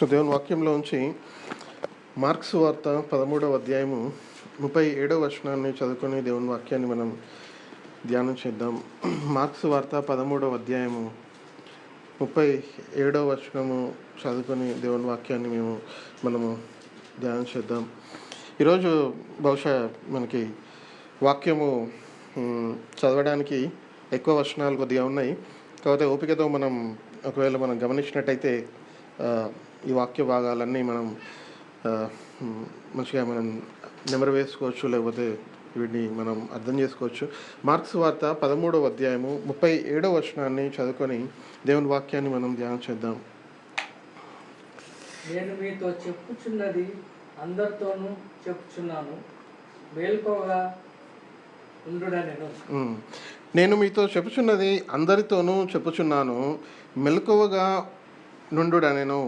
దేవుని వాక్యంలో ఉంచి మార్క్స్ వార్త 13వ అధ్యాయము 37వ వచనాన్ని చదువుకొని దేవుని వాక్యాన్ని మనం ధ్యానం చేద్దాం. మార్క్స్ వార్త 13వ అధ్యాయము 37వ వచనము చదువుకొని దేవుని వాక్యాన్ని మనము ధ్యానం చేద్దాం. ఈరోజు బహుశా మనకి వాక్యము చదవడానికి ఎక్కువ వచనాలు కొద్దిగా ఉన్నాయి. కాకపోతే ఓపికతో ఒకవేళ మనం గమనించినట్టయితే ఈ వాక్య భాగాలన్నీ మనం మంచిగా నెమరు వేసుకోవచ్చు, లేకపోతే వీటిని మనం అర్థం చేసుకోవచ్చు. మార్క్స్ వార్త 13వ అధ్యాయము 37వ వచనాన్ని చదువుకొని దేవుని వాక్యాన్ని మనం ధ్యానం చేద్దాం. నేను మీతో చెప్పుచున్నది అందరితోనూ చెప్పుచున్నాను, మేల్కోగా ఉండుడనెను. నేను మీతో చెప్పుచున్నది అందరితోనూ చెప్పుచున్నాను, మెలకువగా నుండుడనెను.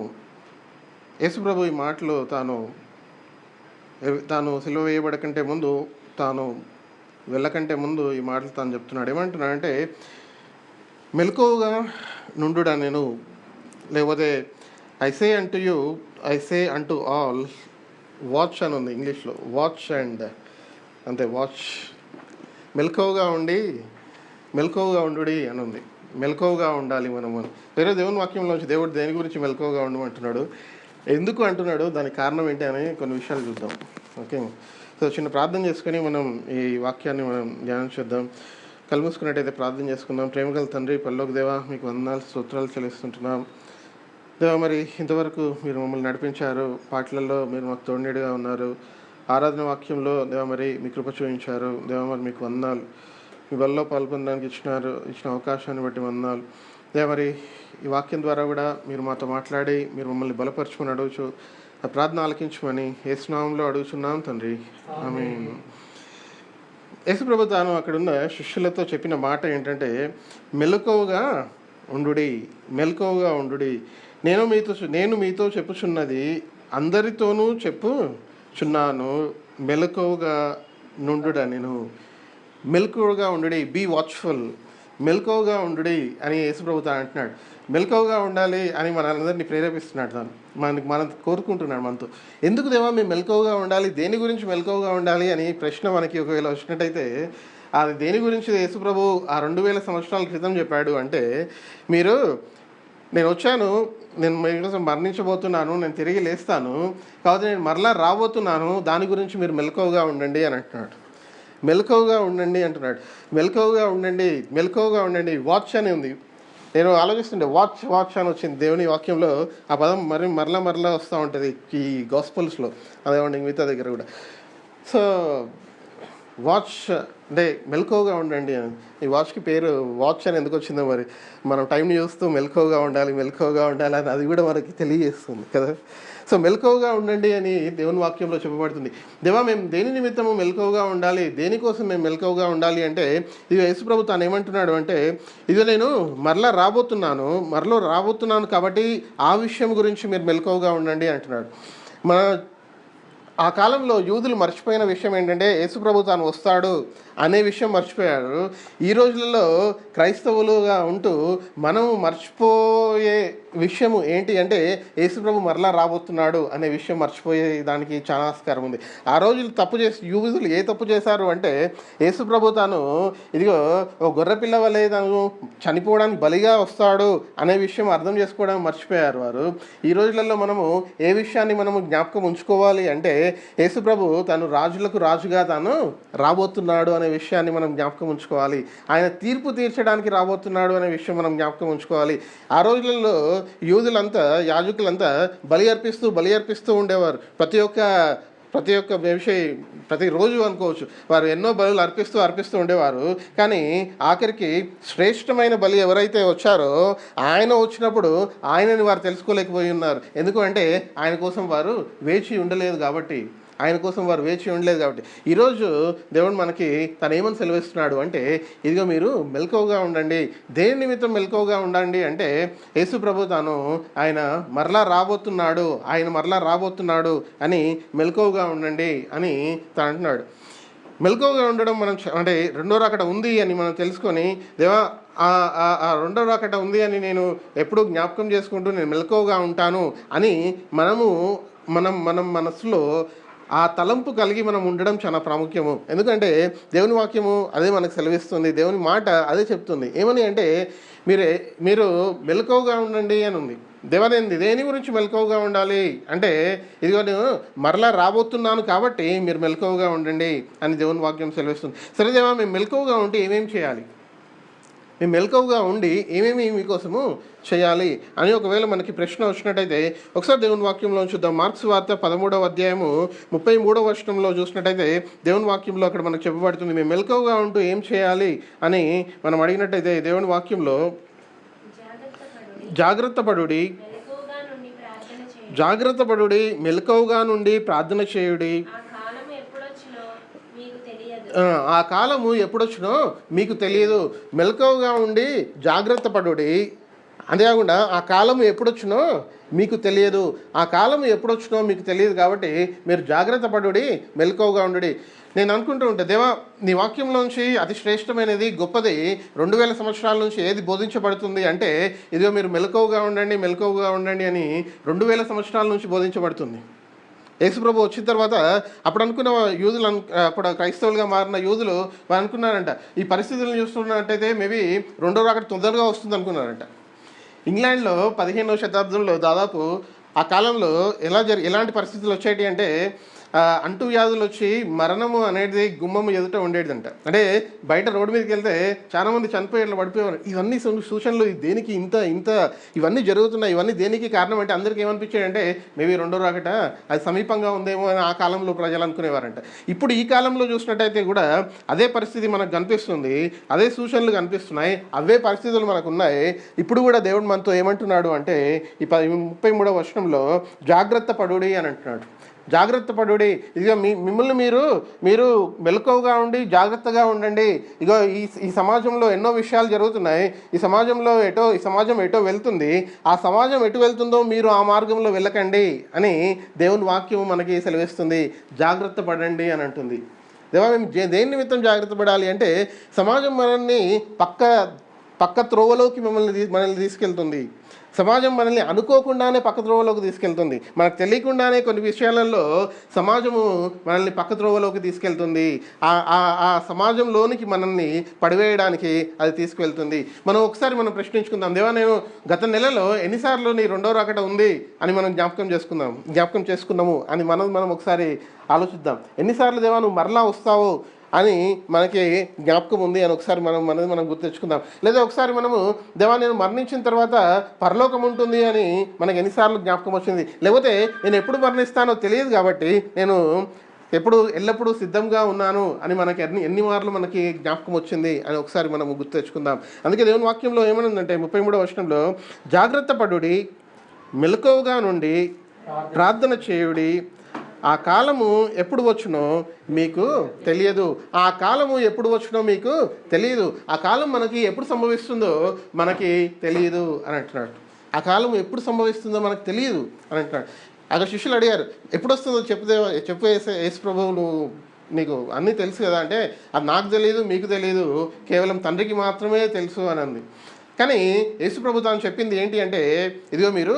యేసుప్రభు ఈ మాటలు తాను సిలువ వేయబడకంటే ముందు, తాను వెళ్ళకంటే ముందు ఈ మాటలు తాను చెప్తున్నాడు. ఏమంటున్నాడంటే మెలకువగా నుండుడనెను, లేకపోతే I say unto all, watch అని ఉంది ఇంగ్లీష్లో, వాచ్ అండ్ అంతే, వాచ్. మెలకువగా ఉండుడి అని ఉంది. మెలకువగా ఉండాలి మనము. వేరే దేవుని వాక్యంలోంచి దేవుడు దేని గురించి మెలకువగా ఉండమంటున్నాడు, ఎందుకు అంటున్నాడు, దానికి కారణం ఏంటి అని కొన్ని విషయాలు చూద్దాం. ఓకే, సో చిన్న ప్రార్థన చేసుకొని మనం ఈ వాక్యాన్ని మనం ధ్యానం చేద్దాం. కళ్ళు మూసుకున్నట్టయితే ప్రార్థన చేసుకుందాం. ప్రేమగల తండ్రి, పరలోక దేవా, మీకు వందనాలు స్తోత్రాలు చెల్లిస్తుంటున్నాం. దేవా, మరి ఇంతవరకు మీరు మమ్మల్ని నడిపించారు, పాటలలో మీరు మాకు తోడునీడుగా ఉన్నారు, ఆరాధన వాక్యంలో దేవా మరి మీ కృప చూపించారు. దేవా మరి మీకు వందనాలు. మీ వల్ల పాల్గొనడానికి ఇచ్చిన అవకాశాన్ని బట్టి వందనాలు. దేవా మరి ఈ వాక్యం ద్వారా కూడా మీరు మాతో మాట్లాడి మీరు మమ్మల్ని బలపరచుకొని అడుగుచు ఆ ప్రార్థన ఆలకించమని యేసు నామములో అడుగుచున్నాం తండ్రి, ఆమేన్. యేసుప్రభు తాను అక్కడున్న శిష్యులతో చెప్పిన మాట ఏంటంటే మెలకువగా ఉండుడి. నేను మీతో చెప్పుచున్నది అందరితోనూ చెప్పుచున్నాను, మెలకువగా నుండుడనెను. మెలకువగా ఉండుడి, బీ వాచ్ఫుల్, మెలకువగా ఉండుడి అని యేసుప్రభు తాను అంటున్నాడు. మెలకువగా ఉండాలి అని మనందరినీ ప్రేరేపిస్తున్నాడు. మనం కోరుకుంటున్నాడు మనతో. ఎందుకు దేవా మేము మెలకువగా ఉండాలి, దేని గురించి మెలకువగా ఉండాలి అని ప్రశ్న మనకి ఒకవేళ వచ్చినట్టయితే, అది దేని గురించి యేసుప్రభు ఆ 2000 సంవత్సరాల క్రితం చెప్పాడు అంటే, నేను వచ్చాను, నేను మీకోసం మరణించబోతున్నాను, నేను తిరిగి లేస్తాను, కాబట్టి నేను మరలా రాబోతున్నాను, దాని గురించి మీరు మెలకువగా ఉండండి అని అంటున్నాడు. మెలకువగా ఉండండి అంటున్నాడు. మెలకువగా ఉండండి. వాచ్ అని ఉంది. నేను ఆలోచిస్తుంటే వాచ్ అని వచ్చింది దేవుని వాక్యంలో. ఆ పదం మరలా వస్తూ ఉంటుంది ఈ గాస్పల్స్లో, అదేమండి మిగతా దగ్గర కూడా. సో వాచ్ అంటే మెలకువగా ఉండండి అని. ఈ వాచ్కి పేరు వాచ్ అని ఎందుకు వచ్చిందో మరి, మనం టైంని చూస్తూ మెలకువగా ఉండాలి అని అది కూడా మనకి తెలియజేస్తుంది కదా. సో మెలకువగా ఉండండి అని దేవుని వాక్యంలో చెప్పబడుతుంది. దేవా మేము దేని నిమిత్తము మెలకువగా ఉండాలి, దేనికోసం మేము మెలకువగా ఉండాలి అంటే, ఇది యేసుప్రభు తాను ఏమంటున్నాడు అంటే, ఇది నేను మరలా రాబోతున్నాను కాబట్టి ఆ విషయం గురించి మీరు మెలకువగా ఉండండి అంటున్నాడు. ఆ కాలంలో యూదులు మర్చిపోయిన విషయం ఏంటంటే యేసుప్రభు తాను వస్తాడు అనే విషయం మర్చిపోయారు. ఈ రోజులలో క్రైస్తవులుగా ఉంటూ మనము మర్చిపోయే విషయము ఏంటి అంటే యేసుప్రభు మరలా రాబోతున్నాడు అనే విషయం మర్చిపోయే దానికి చాలా ఆస్కారం ఉంది. ఆ రోజులు యూదులు ఏ తప్పు చేశారు అంటే, యేసుప్రభు తాను ఇదిగో ఓ గొర్రెపిల్ల వలె తాను చనిపోవడానికి బలిగా వస్తాడు అనే విషయం అర్థం చేసుకోవడానికి మర్చిపోయారు వారు. ఈ రోజులలో మనము ఏ విషయాన్ని మనము జ్ఞాపకం ఉంచుకోవాలి అంటే, యేసుప్రభు తాను రాజులకు రాజుగా తాను రాబోతున్నాడు అనే విషయాన్ని మనం జ్ఞాపకం ఉంచుకోవాలి. ఆయన తీర్పు తీర్చడానికి రాబోతున్నాడు అనే విషయం మనం జ్ఞాపకం ఉంచుకోవాలి. ఆ రోజులలో యూదులంతా, యాజకులంతా బలి అర్పిస్తూ ఉండేవారు. ప్రతిరోజు అనుకోవచ్చు, వారు ఎన్నో బలులు అర్పిస్తూ ఉండేవారు. కానీ ఆఖరికి శ్రేష్టమైన బలి ఎవరైతే వచ్చారో ఆయన వచ్చినప్పుడు ఆయనని వారు తెలుసుకోలేకపోయి ఉన్నారు. ఎందుకంటే ఆయన కోసం వారు వేచి ఉండలేదు కాబట్టి. ఈరోజు దేవుడు మనకి తను ఏమని సెలవిస్తున్నాడు అంటే, ఇదిగో మీరు మెలకువగా ఉండండి. దేని నిమిత్తం మెలకువగా ఉండండి అంటే, యేసుప్రభు తాను ఆయన మరలా రాబోతున్నాడు అని మెలకువగా ఉండండి అని తాను అంటున్నాడు. మెలకువగా ఉండడం మనం అంటే రెండో రాకడ ఉంది అని మనం తెలుసుకొని, దేవా ఆ రెండో రాకట ఉంది అని నేను ఎప్పుడూ జ్ఞాపకం చేసుకుంటూ నేను మెలకువగా ఉంటాను అని మనం మనసులో ఆ తలంపు కలిగి మనం ఉండడం చాలా ప్రాముఖ్యము. ఎందుకంటే దేవుని వాక్యము అదే మనకు సెలవిస్తుంది, దేవుని మాట అదే చెప్తుంది. ఏమని అంటే మీరు మెలకువగా ఉండండి అని ఉంది. దేవాదేంది దేని గురించి మెలకువగా ఉండాలి అంటే, ఇదిగో నేను మరలా రాబోతున్నాను కాబట్టి మీరు మెలకువగా ఉండండి అని దేవుని వాక్యం సెలవిస్తుంది. సరే దేవా, మేము మెలకువగా ఉంటే ఏమేమి చేయాలి, మేము మెలకువగా ఉండి ఏమేమి మీకోసము చేయాలి అని ఒకవేళ మనకి ప్రశ్న వచ్చినట్టయితే ఒకసారి దేవుని వాక్యంలో చూద్దాం. మార్క్స్ వార్త 13వ అధ్యాయము 33వ వచనంలో చూసినట్టయితే దేవుని వాక్యంలో అక్కడ మనకు చెప్పబడుతుంది, మేము మెలకువగా ఉంటూ ఏం చేయాలి అని మనం అడిగినట్టయితే దేవుని వాక్యంలో జాగ్రత్తపడుడి, మెలకువగా నుండి ప్రార్థన చేయుడి, ఆ కాలము ఎప్పుడొచ్చినో మీకు తెలియదు. మెలకువగా ఉండి జాగ్రత్త పడుడి, అంతేకాకుండా ఆ కాలము ఎప్పుడొచ్చినో మీకు తెలియదు. ఆ కాలము ఎప్పుడొచ్చినో మీకు తెలియదు కాబట్టి మీరు జాగ్రత్త పడుడి, మెలకువగా ఉండుడి. నేను అనుకుంటూ ఉంటే దేవా, నీ వాక్యంలోంచి అతి శ్రేష్టమైనది గొప్పది 2000 సంవత్సరాల నుంచి ఏది బోధించబడుతుంది అంటే, ఇదిగో మీరు మెలకువగా ఉండండి అని 2000 సంవత్సరాల నుంచి బోధించబడుతుంది. యేసుప్రభు వచ్చిన తర్వాత అప్పుడు అనుకున్న యూదులు, అప్పుడు క్రైస్తవులుగా మారిన యూదులు వారు అనుకున్నారంట, ఈ పరిస్థితులను చూస్తున్నట్టయితే మేబీ రెండో రాకడ తొందరగా వస్తుంది అనుకున్నారంట. ఇంగ్లాండ్లో 15వ శతాబ్దంలో దాదాపు ఆ కాలంలో ఎలాంటి పరిస్థితులు వచ్చేటి అంటే, అంటు వ్యాధులు వచ్చి మరణము అనేది గుమ్మము ఎదుట ఉండేదంట. అంటే బయట రోడ్డు మీదకి వెళ్తే చాలామంది చనిపోయి ఇట్లా పడిపోయేవారు. ఇవన్నీ సూచనలు దేనికి ఇంత ఇవన్నీ జరుగుతున్నాయి, ఇవన్నీ దేనికి కారణం అంటే అందరికీ ఏమనిపించాడంటే మేబీ రెండో రాకట అది సమీపంగా ఉందేమో అని ఆ కాలంలో ప్రజలు అనుకునేవారంట. ఇప్పుడు ఈ కాలంలో చూసినట్టయితే కూడా అదే పరిస్థితి మనకు కనిపిస్తుంది, అదే సూచనలు కనిపిస్తున్నాయి, అవే పరిస్థితులు మనకు ఉన్నాయి. ఇప్పుడు కూడా దేవుడు మనతో ఏమంటున్నాడు అంటే ఈ 33వ వచనంలో జాగ్రత్త పడుడి అని అంటున్నాడు. జాగ్రత్త పడుడి, ఇదిగో మిమ్మల్ని మీరు మెలకువగా ఉండి జాగ్రత్తగా ఉండండి. ఇగో ఈ సమాజంలో ఎన్నో విషయాలు జరుగుతున్నాయి, ఈ సమాజం ఎటో వెళ్తుంది, ఆ సమాజం ఎటు వెళ్తుందో మీరు ఆ మార్గంలో వెళ్ళకండి అని దేవుని వాక్యం మనకి సెలవిస్తుంది. జాగ్రత్త పడండి అని అంటుంది. దేవా, మేము దేని నిమిత్తం జాగ్రత్త పడాలి అంటే, సమాజం మనల్ని పక్క త్రోవలోకి మనల్ని తీసుకెళ్తుంది. సమాజం మనల్ని అనుకోకుండానే పక్క త్రోవలోకి తీసుకెళ్తుంది. మనకు తెలియకుండానే కొన్ని విషయాలలో సమాజము మనల్ని పక్క త్రోవలోకి తీసుకెళ్తుంది. ఆ సమాజంలోనికి మనల్ని పడివేయడానికి అది తీసుకువెళ్తుంది. మనం ప్రశ్నించుకుందాం, దేవా నేను గత నెలలో ఎన్నిసార్లు నీ రెండో రాకట ఉంది అని మనం జ్ఞాపకం చేసుకున్నాము అని మనం ఒకసారి ఆలోచిద్దాం. ఎన్నిసార్లు దేవా నువ్వు మరలా వస్తావు అని మనకి జ్ఞాపకం ఉంది అని ఒకసారి మనం గుర్తు తెచ్చుకుందాం. లేదా ఒకసారి మనము దేవా నేను మరణించిన తర్వాత పరలోకం ఉంటుంది అని మనకి ఎన్నిసార్లు జ్ఞాపకం వచ్చింది. లేకపోతే నేను ఎప్పుడు మరణిస్తానో తెలియదు కాబట్టి నేను ఎల్లప్పుడూ సిద్ధంగా ఉన్నాను అని మనకి ఎన్ని మార్లు మనకి జ్ఞాపకం వచ్చింది అని ఒకసారి మనం గుర్తు తెచ్చుకుందాం. అందుకే దేవుని వాక్యంలో ఏమనుందంటే 33వ వచనంలో, జాగ్రత్త పడుడి, మెలకువగా నుండి ప్రార్థన చేయుడి, ఆ కాలము ఎప్పుడు వచ్చునో మీకు తెలియదు. ఆ కాలము ఎప్పుడు వచ్చునో మీకు తెలియదు. ఆ కాలం మనకి ఎప్పుడు సంభవిస్తుందో మనకి తెలియదు అని అంటున్నాడు. ఆ కాలం ఎప్పుడు సంభవిస్తుందో మనకు తెలియదు అని అంటున్నాడు. అక్కడ శిష్యులు అడిగారు, ఎప్పుడు వస్తుందో చెప్పు యేసు ప్రభువు, నీకు అన్నీ తెలుసు కదా అంటే, అది నాకు తెలియదు, మీకు తెలియదు, కేవలం తండ్రికి మాత్రమే తెలుసు అని అంది. కానీ యేసు ప్రభు తాను చెప్పింది ఏంటి అంటే, ఇదిగో మీరు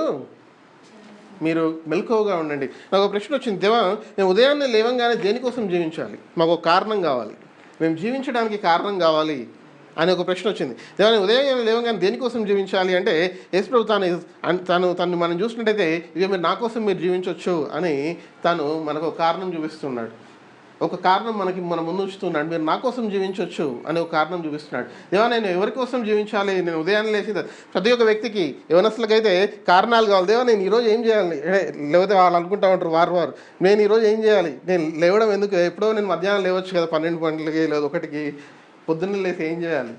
మెలకువగా ఉండండి. నాకు ఒక ప్రశ్న వచ్చింది, దేవా మేము ఉదయాన్నే లేవంగానే దేనికోసం జీవించాలి, మాకు ఒక కారణం కావాలి, మేము జీవించడానికి కారణం కావాలి అని ఒక ప్రశ్న వచ్చింది. దేవా నేను ఉదయాన్నే లేవంగానే దేనికోసం జీవించాలి అంటే, యేసుప్రభు తను మనం చూసినట్టయితే ఇక మీరు నా కోసం మీరు జీవించవచ్చు అని తను మనకు ఒక కారణం చూపిస్తున్నాడు. ఒక కారణం మన ముందు ఉంచుతున్నాడు. మీరు నా కోసం జీవించవచ్చు అని ఒక కారణం చూపిస్తున్నాడు. దేవా నేను ఎవరి కోసం జీవించాలి, నేను ఉదయాన్నే లేచి ప్రతి ఒక్క వ్యక్తికి యవనస్తులకైతే కారణాలు కావాలి. దేవా నేను ఈరోజు ఏం చేయాలి, లేకపోతే వాళ్ళు అనుకుంటా ఉంటారు వారు నేను ఈరోజు ఏం చేయాలి, నేను లేవడం ఎందుకు, ఎప్పుడో నేను మధ్యాహ్నం లేవచ్చు కదా 12 గంటలకి లేదా 1కి, పొద్దున్నే లేచి ఏం చేయాలి,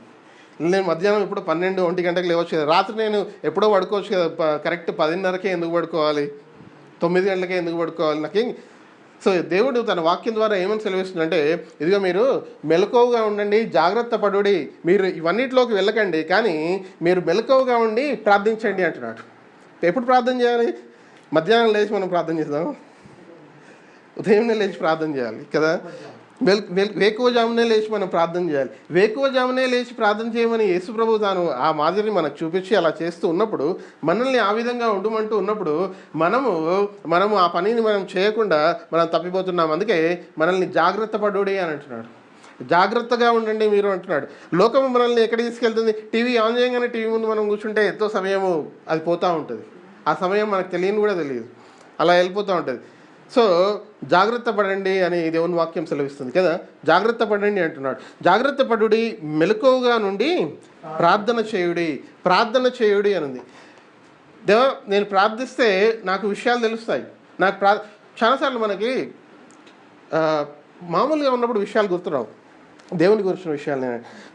నేను మధ్యాహ్నం ఎప్పుడు 12-1 గంటలకు లేవచ్చు కదా, రాత్రి నేను ఎప్పుడో పడుకోవచ్చు కదా, కరెక్ట్ 10:30కే ఎందుకు పడుకోవాలి, 9 గంటలకే ఎందుకు పడుకోవాలి, నాకేం. సో దేవుడు తన వాక్యం ద్వారా ఏమని సెలవిస్తుందంటే, ఇదిగో మీరు మెలకువగా ఉండండి, జాగ్రత్త పడుడి, మీరు ఇవన్నిటిలోకి వెళ్ళకండి, కానీ మీరు మెలకువగా ఉండి ప్రార్థించండి అంటున్నాడు. ఎప్పుడు ప్రార్థన చేయాలి? మధ్యాహ్నం లేచి మనం ప్రార్థన చేద్దాం, ఉదయం లేచి ప్రార్థన చేయాలి కదా. వేకువజామునే లేచి మనం ప్రార్థన చేయాలి. వేకువజామునే లేచి ప్రార్థన చేయమని యేసుప్రభు తాను ఆ మాదిరిని మనకు చూపించి అలా చేస్తూ ఉన్నప్పుడు, మనల్ని ఆ విధంగా ఉండమంటూ ఉన్నప్పుడు మనము ఆ పనిని మనం చేయకుండా మనం తప్పిపోతున్నాం. అందుకే మనల్ని జాగ్రత్త పడుడి అని అంటున్నాడు. జాగ్రత్తగా ఉండండి మీరు అంటున్నాడు. లోకము మనల్ని ఎక్కడికి తీసుకెళ్తుంది? టీవీ ఆన్ చేయగానే టీవీ ముందు మనం కూర్చుంటే ఎంతో సమయము అది పోతూ ఉంటుంది. ఆ సమయం మనకు తెలియని కూడా తెలియదు, అలా వెళ్ళిపోతూ ఉంటుంది. సో జాగ్రత్త పడండి అని దేవుని వాక్యం సెలవిస్తుంది కదా. జాగ్రత్త పడండి అంటున్నాడు. జాగ్రత్త పడుడి, మెలకువగా నుండి ప్రార్థన చేయుడి అని ఉంది. దేవా, నేను ప్రార్థిస్తే నాకు విషయాలు తెలుస్తాయి. నాకు చాలాసార్లు మనకి మామూలుగా ఉన్నప్పుడు విషయాలు గుర్తురావు. దేవుని గురించిన విషయాలు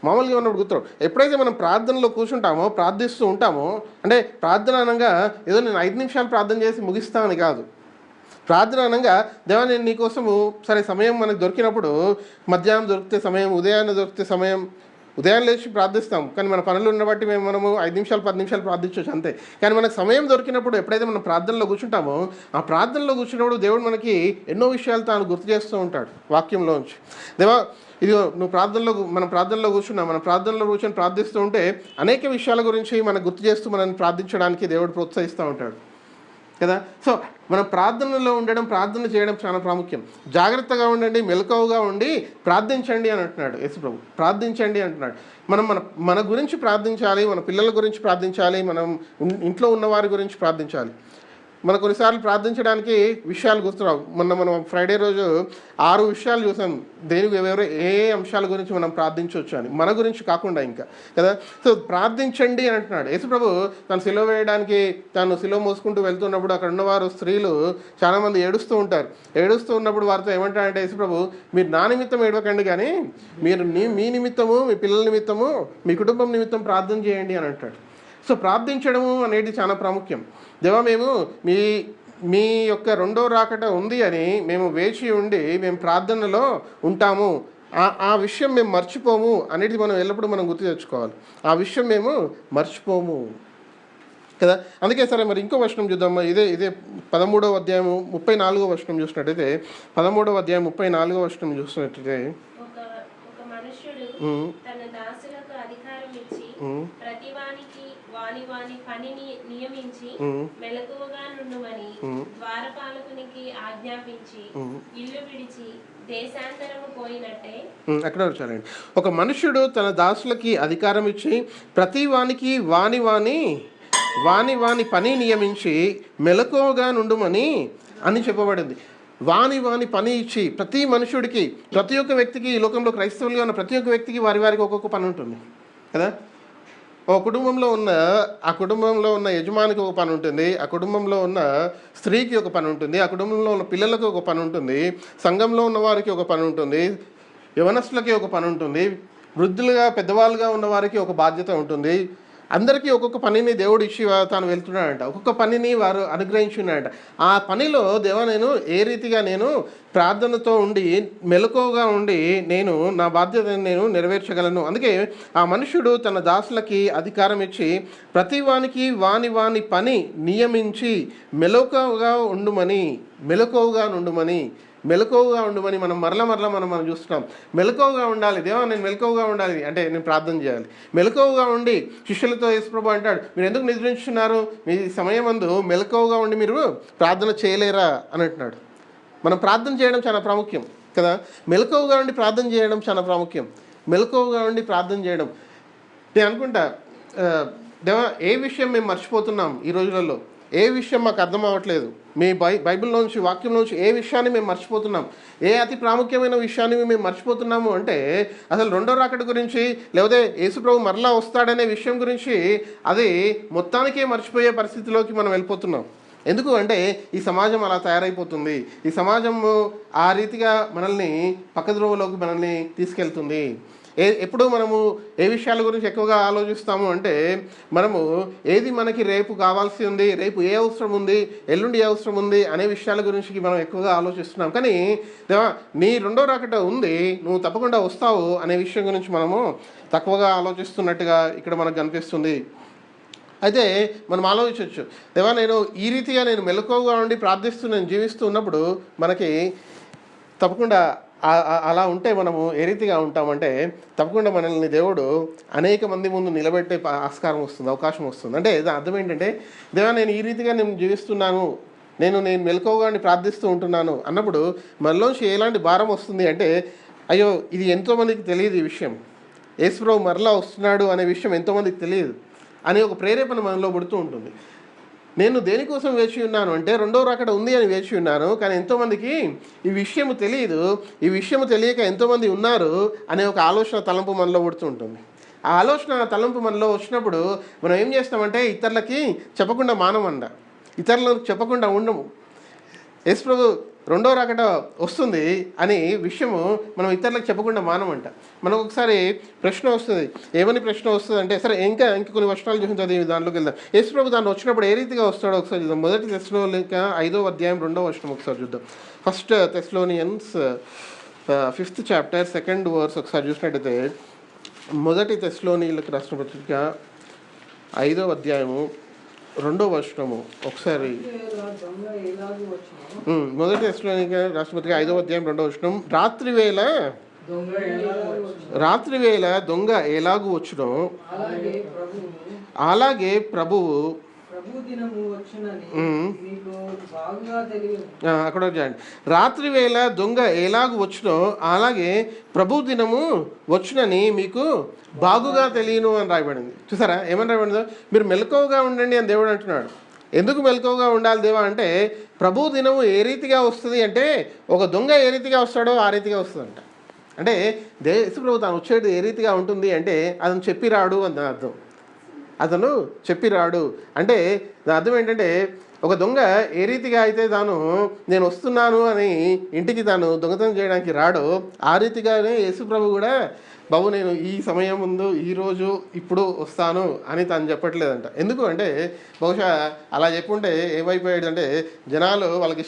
మామూలుగా ఉన్నప్పుడు గుర్తురావు. ఎప్పుడైతే మనం ప్రార్థనలో కూర్చుంటామో, ప్రార్థిస్తూ ఉంటామో, అంటే ప్రార్థన అనగా ఏదో నేను 5 నిమిషాలు ప్రార్థన చేసి ముగిస్తామని కాదు. ప్రార్థన అనగా దేవా నేను నీకోసము సరే సమయం మనకు దొరికినప్పుడు, మధ్యాహ్నం దొరికితే సమయం, ఉదయాన్నే దొరికితే సమయం, ఉదయం లేచి ప్రార్థిస్తాం. కానీ మన పనులు ఉన్నబట్టి మనము 5 నిమిషాలు 10 నిమిషాలు ప్రార్థించవచ్చు అంతే. కానీ మనకు సమయం దొరికినప్పుడు ఎప్పుడైతే మనం ప్రార్థనలో కూర్చుంటామో, ఆ ప్రార్థనలో కూర్చున్నప్పుడు దేవుడు మనకి ఎన్నో విషయాలు తాను గుర్తు చేస్తూ ఉంటాడు వాక్యంలోంచి. దేవా ఇదిగో మనం ప్రార్థనలో కూర్చొని ప్రార్థిస్తూ ఉంటే అనేక విషయాల గురించి మనకు గుర్తు చేస్తూ మనల్ని ప్రార్థించడానికి దేవుడు ప్రోత్సహిస్తూ ఉంటాడు కదా. సో మనం ప్రార్థన చేయడం చాలా ప్రాముఖ్యం. జాగ్రత్తగా ఉండండి, మెలకువగా ఉండి ప్రార్థించండి అని అంటున్నాడు యేసుప్రభు. ప్రార్థించండి అంటున్నాడు. మనం మన గురించి ప్రార్థించాలి, మన పిల్లల గురించి ప్రార్థించాలి, మనం ఇంట్లో ఉన్నవారి గురించి ప్రార్థించాలి. మన కొన్నిసార్లు ప్రార్థించడానికి విషయాలు గుర్తురావు. మనం ఫ్రైడే రోజు 6 విషయాలు చూసాం దేనికి ఏ అంశాల గురించి మనం ప్రార్థించవచ్చు అని, మన గురించి కాకుండా ఇంకా కదా. సో ప్రార్థించండి అని అంటున్నాడు యేసుప్రభు. తను సిలువ వేయడానికి తాను సిలువ మోసుకుంటూ వెళ్తున్నప్పుడు అక్కడ ఉన్నవారు స్త్రీలు చాలామంది ఏడుస్తూ ఉంటారు. ఏడుస్తూ ఉన్నప్పుడు వారితో ఏమంటారంటే యేసుప్రభు, మీరు నా నిమిత్తం ఏడవకండి, కానీ మీరు మీ నిమిత్తము, మీ పిల్లల నిమిత్తము, మీ కుటుంబం నిమిత్తం ప్రార్థన చేయండి అని అంటాడు. సో ప్రార్థించడము అనేది చాలా ప్రాముఖ్యం. దేవా మేము మీ యొక్క 2వ రాకడ ఉంది అని మేము వేచి ఉండి మేము ప్రార్థనలో ఉంటాము, ఆ విషయం మేము మర్చిపోము అనేది మనం ఎల్లప్పుడూ మనం గుర్తు తెచ్చుకోవాలి. ఆ విషయం మేము మర్చిపోము కదా. అందుకే సరే మరి ఇంకో వచనం చూద్దాం. ఇదే 13వ అధ్యాయము 34వ వచనం చూసినట్టయితే, 13వ అధ్యాయం 34వ వచనం చూసినట్టయితే, వాని పనిని నియమించి మెలకువగా నుండుమని ద్వారపాలకునికి ఆజ్ఞాపించి ఇల్లు విడిచి దేశాంతరము పోయినట్టే. అక్కడ వచ్చారండి. ఒక మనుష్యుడు తన దాసులకి అధికారం ఇచ్చి ప్రతి వానికి వాని పని నియమించి మెలకువగా నుండుమని అని చెప్పబడింది. వాని పని ఇచ్చి ప్రతి మనుషుడికి, ప్రతి ఒక్క వ్యక్తికి, ఈ లోకంలో క్రైస్తవులుగా ఉన్న ప్రతి ఒక్క వ్యక్తికి వారికి ఒక్కొక్క పని ఉంటుంది కదా. ఆ కుటుంబంలో ఉన్న యజమానికి ఒక పని ఉంటుంది, ఆ కుటుంబంలో ఉన్న స్త్రీకి ఒక పని ఉంటుంది, ఆ కుటుంబంలో ఉన్న పిల్లలకు ఒక పని ఉంటుంది, సంఘంలో ఉన్న వారికి ఒక పని ఉంటుంది, యవనస్తులకి ఒక పని ఉంటుంది, వృద్ధులుగా పెద్దవాళ్ళుగా ఉన్న వారికి ఒక బాధ్యత ఉంటుంది. అందరికీ ఒక్కొక్క పనిని దేవుడు ఇచ్చి తాను వెళ్తున్నాడంట, ఒక్కొక్క పనిని వారు అనుగ్రహించున్నాడంట. ఆ పనిలో దేవా నేను ఏ రీతిగా నేను ప్రార్థనతో ఉండి మెలకువగా ఉండి నేను నా బాధ్యతను నేను నెరవేర్చగలను. అందుకే ఆ మనుషుడు తన దాసులకి అధికారం ఇచ్చి ప్రతి వానికి వాని పని నియమించి మెలకువగా ఉండమని మనం మరలా మనం చూస్తున్నాం. మెలకువగా ఉండాలి. దేవా నేను మెలకువగా ఉండాలి అంటే నేను ప్రార్థన చేయాలి. మెలకువగా ఉండి శిష్యులతో యేసుప్రభు అంటాడు, మీరు ఎందుకు నిద్రించున్నారు? మీ సమయమందు మెలకువగా ఉండి మీరు ప్రార్థన చేయలేరా అని అంటున్నాడు. మనం ప్రార్థన చేయడం చాలా ప్రాముఖ్యం కదా. మెలకువగా ఉండి ప్రార్థన చేయడం చాలా ప్రాముఖ్యం. మెలకువగా ఉండి ప్రార్థన చేయడం. నేను అనుకుంటా దేవా ఏ విషయం మేము మర్చిపోతున్నాం ఈ రోజులలో, ఏ విషయం మాకు అర్థం అవ్వట్లేదు, మీ బైబిల్లోంచి వాక్యంలోంచి ఏ విషయాన్ని మేము మర్చిపోతున్నాం, ఏ అతి ప్రాముఖ్యమైన విషయాన్ని మేము మర్చిపోతున్నాము అంటే అసలు 2వ రాకడ గురించి, లేకపోతే యేసుప్రభు మరలా వస్తాడనే విషయం గురించి అది మొత్తానికే మర్చిపోయే పరిస్థితిలోకి మనం వెళ్ళిపోతున్నాం. ఎందుకు అంటే ఈ సమాజం అలా తయారైపోతుంది. ఈ సమాజము ఆ రీతిగా మనల్ని పక్కద్రోవలోకి మనల్ని తీసుకెళ్తుంది. ఎప్పుడు మనము ఏ విషయాల గురించి ఎక్కువగా ఆలోచిస్తాము అంటే మనము ఏది మనకి రేపు కావాల్సి ఉంది, రేపు ఏ అవసరం ఉంది, ఎల్లుండి ఏ అవసరం ఉంది అనే విషయాల గురించి మనం ఎక్కువగా ఆలోచిస్తున్నాం. కానీ నీ 2వ రాకడ ఉంది, నువ్వు తప్పకుండా వస్తావు అనే విషయం గురించి మనము తక్కువగా ఆలోచిస్తున్నట్టుగా ఇక్కడ మనకు కనిపిస్తుంది. అయితే మనం ఆలోచించవచ్చు, దేవా నేను ఈ రీతిగా నేను మెలకువగా ఉండి ప్రార్థిస్తూ నేను జీవిస్తూ ఉన్నప్పుడు మనకి తప్పకుండా అలా ఉంటే మనము ఏ రీతిగా ఉంటామంటే తప్పకుండా మనల్ని దేవుడు అనేక మంది ముందు నిలబెట్టే ఆస్కారం వస్తుంది, అవకాశం వస్తుంది. అంటే దాని అర్థం ఏంటంటే, దేవా నేను ఈ రీతిగా నేను జీవిస్తున్నాను, నేను మెలకువగా ప్రార్థిస్తూ ఉంటున్నాను అన్నప్పుడు మనలోంచి ఎలాంటి భారం వస్తుంది అంటే, అయ్యో ఇది ఎంతోమందికి తెలియదు ఈ విషయం, యేసుప్రభు మరలా వస్తున్నాడు అనే విషయం ఎంతోమందికి తెలియదు అనే ఒక ప్రేరేపణ మనలో పడుతూ ఉంటుంది. నేను దేనికోసం వేచి ఉన్నాను అంటే రెండవ రాకడ ఉంది అని వేచి ఉన్నాను, కానీ ఎంతోమందికి ఈ విషయం తెలియదు, ఈ విషయం తెలియక ఎంతోమంది ఉన్నారు అనే ఒక ఆలోచన తలంపు మనలో పడుతూ ఉంటుంది. ఆ ఆలోచన తలంపు మనలో వచ్చినప్పుడు మనం ఏం చేస్తామంటే ఇతరులకి చెప్పకుండా మానమండ, ఇతరులకు చెప్పకుండా ఉండము. యేసుప్రభు రెండో రాకడ వస్తుంది అని విషయము మనం ఇతరులకు చెప్పకుండా మానమంట. మనకు ఒకసారి ప్రశ్న వస్తుంది, ఏమని ప్రశ్న వస్తుంది అంటే, సరే ఇంకా కొన్ని వర్షాలు చూసింది దాంట్లోకి వెళ్దాం. యేసుప్రభు దాన్ని వచ్చినప్పుడు ఏ రీతిగా వస్తాడో ఒకసారి చూద్దాం. మొదటి తెస్సలోనిక 5వ అధ్యాయం 2వ వచనం ఒకసారి చూద్దాం. First Thessalonians 5th chapter 2nd verse ఒకసారి చూసినట్టయితే, మొదటి తెస్సలోనియులకు రాసిన పత్రిక 5వ అధ్యాయము 2వ వచనము ఒకసారి. మొదటి తెస్సలోనిక రాసిన పత్రిక 5వ అధ్యాయం 2వ వచనం, రాత్రి వేళ దొంగ ఎలాగూ వచ్చునో అలాగే ప్రభువు అక్కడ చూడండి, రాత్రి వేళ దొంగ ఎలాగూ వచ్చునో అలాగే ప్రభు దినము వచ్చునని మీకు బాగుగా తెలియను అని రాయబడింది. చూసారా ఏమని రాయబడిందో, మీరు మెలకువగా ఉండండి అని దేవుడు అంటున్నాడు. ఎందుకు మెలకువగా ఉండాలి దేవా అంటే, ప్రభు దినము ఏ రీతిగా వస్తుంది అంటే, ఒక దొంగ ఏ రీతిగా వస్తాడో ఆ రీతిగా వస్తుందంట. అంటే యేసుప్రభు తాను వచ్చేది ఏ రీతిగా ఉంటుంది అంటే, అతను చెప్పి రాడు అని అర్థం. అతను చెప్పి రాడు అంటే దాని అర్థం ఏంటంటే, ఒక దొంగ ఏ రీతిగా అయితే తాను నేను వస్తున్నాను అని ఇంటికి తాను దొంగతనం చేయడానికి రాడో, ఆ రీతిగానే యేసుప్రభు కూడా బాబు నేను ఈ సమయం ముందు ఈరోజు ఇప్పుడు వస్తాను అని తను చెప్పట్లేదంట. ఎందుకు అంటే, బహుశా అలా చెప్పుంటే ఏమైపోయాడంటే, జనాలు వాళ్ళకి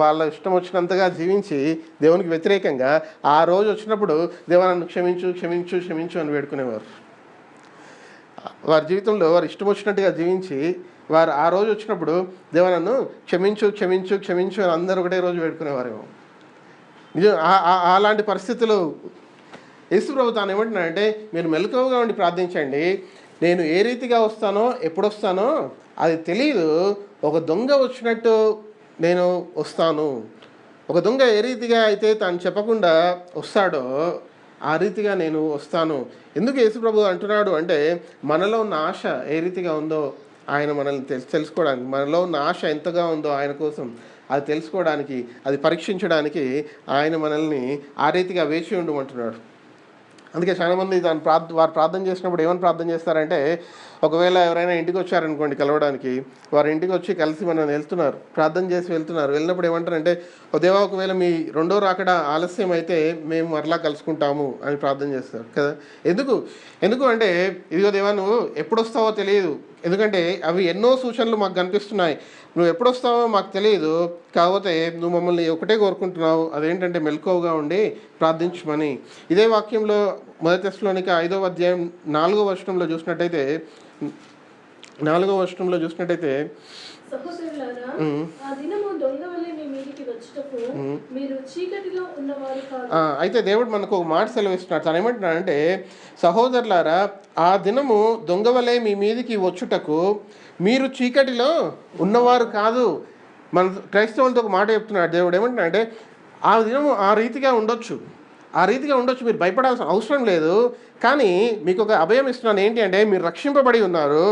వాళ్ళ ఇష్టం వచ్చినంతగా జీవించి దేవునికి వ్యతిరేకంగా ఆ రోజు వచ్చినప్పుడు దేవా నన్ను క్షమించు క్షమించు క్షమించు అని వేడుకునేవారు. వారి జీవితంలో వారు ఇష్టం వచ్చినట్టుగా జీవించి వారు ఆ రోజు వచ్చినప్పుడు దేవా నన్ను క్షమించు క్షమించు క్షమించు అని అందరూ ఒకటే రోజు వేడుకునేవారేమో. నిజం అలాంటి పరిస్థితులు యేసుప్రభు తాను ఏమంటున్నాడంటే, మీరు మెలకువగా ఉండి ప్రార్థించండి, నేను ఏ రీతిగా వస్తానో ఎప్పుడు వస్తానో అది తెలియదు, ఒక దొంగ వచ్చినట్టు నేను వస్తాను. ఒక దొంగ ఏ రీతిగా అయితే తాను చెప్పకుండా వస్తాడో ఆ రీతిగా నేను వస్తాను. ఎందుకు యేసుప్రభు అంటున్నాడు అంటే, మనలో ఉన్న ఆశ ఏ రీతిగా ఉందో ఆయన మనల్ని తెలుసుకోవడానికి, మనలో ఉన్న ఆశ ఎంతగా ఉందో ఆయన కోసం అది తెలుసుకోవడానికి, అది పరీక్షించడానికి ఆయన మనల్ని ఆ రీతిగా వేచి ఉండమంటున్నాడు. అందుకే చాలామంది వారు ప్రార్థన చేసినప్పుడు ఏమని ప్రార్థన చేస్తారంటే, ఒకవేళ ఎవరైనా ఇంటికి వచ్చారనుకోండి కలవడానికి, వారి ఇంటికి వచ్చి కలిసి మనం వెళ్తున్నారు, ప్రార్థన చేసి వెళ్ళినప్పుడు ఏమంటారంటే, ఓ దేవా ఒకవేళ మీ రెండో రాకడ ఆలస్యం అయితే మేము మరలా కలుసుకుంటాము అని ప్రార్థన చేస్తారు కదా. ఎందుకు అంటే, ఇదిగో దేవా నువ్వు ఎప్పుడు వస్తావో తెలియదు, ఎందుకంటే అవి ఎన్నో సూచనలు మాకు కనిపిస్తున్నాయి, నువ్వు ఎప్పుడు వస్తావో మాకు తెలియదు, కాకపోతే నువ్వు మమ్మల్ని ఒకటే కోరుకుంటున్నావు, అదేంటంటే మెలకువగా ఉండి ప్రార్థించమని. ఇదే వాక్యంలో మొదటి తెస్సలోనిక 5వ అధ్యాయం 4వ వచనంలో చూసినట్టయితే, అయితే దేవుడు మనకు ఒక మాట సెలవిస్తున్నాడు. తను ఏమంటున్నాడంటే, సహోదరులారా ఆ దినము దొంగ వలె మీ మీదికి వచ్చుటకు మీరు చీకటిలో ఉన్నవారు కాదు. మన క్రైస్తవులతో ఒక మాట చెప్తున్నాడు దేవుడు. ఏమంటున్నాడంటే, ఆ దినము ఆ రీతిగా ఉండొచ్చు, మీరు భయపడాల్సిన అవసరం లేదు, కానీ మీకు ఒక అభయం ఇస్తున్నాను. ఏంటి అంటే, మీరు రక్షింపబడి ఉన్నారు,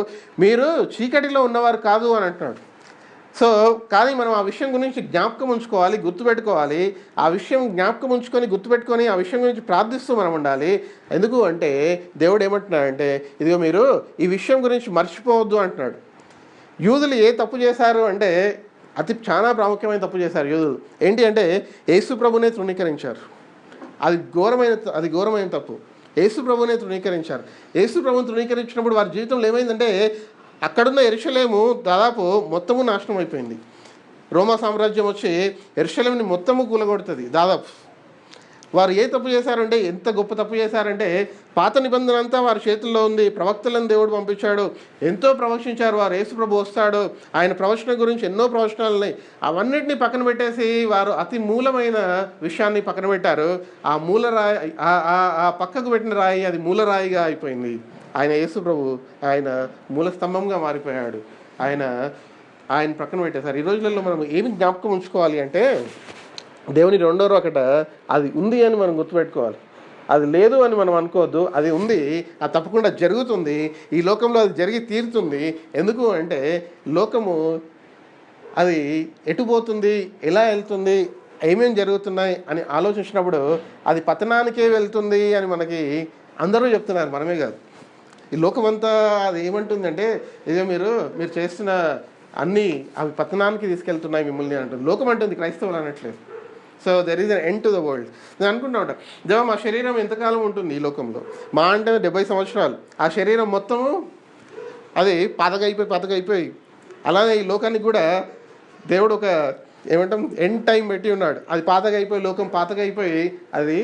మీరు చీకటిలో ఉన్నవారు కాదు అని అంటున్నాడు. సో కానీ మనం ఆ విషయం గురించి జ్ఞాపకం ఉంచుకోవాలి, గుర్తుపెట్టుకోవాలి. ఆ విషయం జ్ఞాపకం ఉంచుకొని గుర్తుపెట్టుకొని ఆ విషయం గురించి ప్రార్థిస్తూ మనం ఉండాలి. ఎందుకు అంటే దేవుడు ఏమంటున్నాడంటే, ఇదిగో మీరు ఈ విషయం గురించి మర్చిపోవద్దు అంటున్నాడు. యూదులు ఏ తప్పు చేశారు అంటే, చాలా ప్రాముఖ్యమైన తప్పు చేశారు యూదులు. ఏంటి అంటే, యేసు ప్రభునే తృణీకరించారు. అది ఘోరమైన తప్పు. యేసు ప్రభునే తృణీకరించారు. యేసు ప్రభుని తృణీకరించినప్పుడు వారి జీవితంలో ఏమైందంటే, అక్కడున్న యెరూషలేము దాదాపు మొత్తము నాశనం అయిపోయింది. రోమా సామ్రాజ్యం వచ్చి యెరూషలేముని మొత్తము కూలగొడుతుంది దాదాపు. వారు ఏ తప్పు చేశారంటే, ఎంత గొప్ప తప్పు చేశారంటే, పాత నిబంధన అంతా వారి చేతుల్లో ఉంది. ప్రవక్తలను దేవుడు పంపించాడు, ఎంతో ప్రవచించారు. వారు యేసుప్రభు వస్తాడు, ఆయన ప్రవచన గురించి ఎన్నో ప్రవచనాలు ఉన్నాయి. అవన్నిటినీ పక్కన పెట్టేసి వారు అతి మూలమైన విషయాన్ని పక్కన పెట్టారు. ఆ మూల రాయి, ఆ పక్కకు పెట్టిన రాయి అది మూలరాయిగా అయిపోయింది. ఆయన యేసుప్రభు ఆయన మూల స్తంభంగా మారిపోయాడు. ఆయన పక్కన పెట్టేశారు. ఈ రోజులలో మనం ఏమి జ్ఞాపకం ఉంచుకోవాలి అంటే, దేవుని రెండో ఒకట అది ఉంది అని మనం గుర్తుపెట్టుకోవాలి. అది లేదు అని మనం అనుకోవద్దు. అది ఉంది, అది తప్పకుండా జరుగుతుంది. ఈ లోకంలో అది జరిగి తీరుతుంది. ఎందుకు అంటే లోకము అది ఎటుపోతుంది, ఎలా వెళ్తుంది, ఏమేమి జరుగుతున్నాయి అని ఆలోచించినప్పుడు అది పతనానికే వెళ్తుంది అని మనకి అందరూ చెప్తున్నారు, మనమే కాదు. ఈ లోకమంతా అది ఏమంటుందంటే, ఇదే మీరు చేస్తున్న అన్నీ అవి పతనానికి తీసుకెళ్తున్నాయి మిమ్మల్ని అంటుంది. లోకం అంటుంది, క్రైస్తవులు అనట్లేదు. So there is an end to the world. నేను అనుకుంటా ఉంటాను, దేవా మా శరీరం ఎంతకాలం ఉంటుంది ఈ లోకంలో? మా అంటే 70 సంవత్సరాలు. ఆ శరీరం మొత్తము అది పాతగైపోయి అలానే ఈ లోకానికి కూడా దేవుడు ఒక ఏమంటాం ఎండ్ టైం పెట్టి ఉన్నాడు. అది పాతగైపోయి, లోకం పాతగైపోయి అది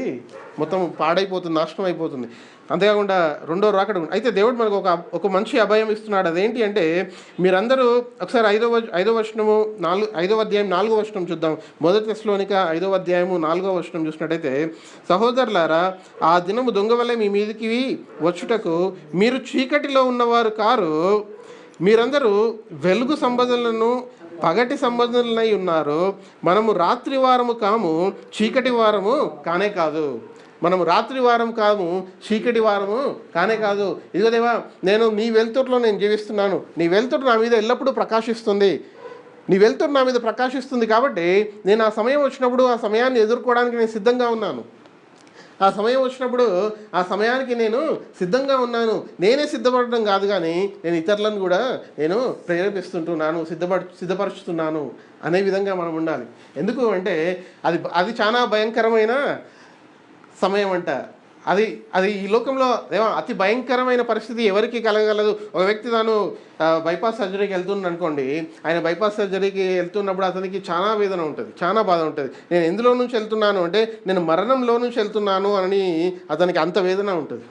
మొత్తం పాడైపోతుంది, నాశనం అయిపోతుంది. అంతేకాకుండా రెండో రాకడ. అయితే దేవుడు మనకు ఒక మంచి అభయం ఇస్తున్నాడు. అదేంటి అంటే, మీరందరూ ఒకసారి 5వ వచనము 5వ అధ్యాయం 4వ వచనం చూద్దాం. మొదటి తెస్సలోనిక 5వ అధ్యాయము 4వ వచనం చూసినట్టయితే, సహోదరులారా, ఆ దినము దొంగ వలె మీ మీదికి వచ్చుటకు మీరు చీకటిలో ఉన్నవారు కారు, మీరందరూ వెలుగు సంబంధులను పగటి సంబంధులనై ఉన్నారు. మనము రాత్రి వారము కాము, చీకటి వారము కానే కాదు. మనము రాత్రి వారం కాము, చీకటి వారము కానే కాదు. ఇదిగో దేవా, నేను నీ వెలుతురులో నేను జీవిస్తున్నాను. నీ వెలుతురు నా మీద ఎల్లప్పుడూ ప్రకాశిస్తుంది. నీ వెలుతురు నా మీద ప్రకాశిస్తుంది కాబట్టి నేను ఆ సమయం వచ్చినప్పుడు ఆ సమయాన్ని ఎదుర్కోవడానికి నేను సిద్ధంగా ఉన్నాను. ఆ సమయం వచ్చినప్పుడు ఆ సమయానికి నేను సిద్ధంగా ఉన్నాను. నేనే సిద్ధపడడం కాదు, కానీ నేను ఇతరులను కూడా నేను ప్రేరేపిస్తుంటున్నాను, సిద్ధపరుచుతున్నాను అనే విధంగా మనం ఉండాలి. ఎందుకు అంటే అది చాలా భయంకరమైన సమయం అంట. అది ఈ లోకంలో అతి భయంకరమైన పరిస్థితి ఎవరికి కలగలదు. ఒక వ్యక్తి తాను బైపాస్ సర్జరీకి వెళ్తున్నాను అనుకోండి. ఆయన బైపాస్ సర్జరీకి వెళ్తున్నప్పుడు అతనికి చాలా వేదన ఉంటుంది, చాలా బాధ ఉంటుంది. నేను ఎందులో నుంచి వెళ్తున్నాను అంటే నేను మరణంలో నుంచి వెళ్తున్నాను అని అతనికి అంత వేదన ఉంటుంది.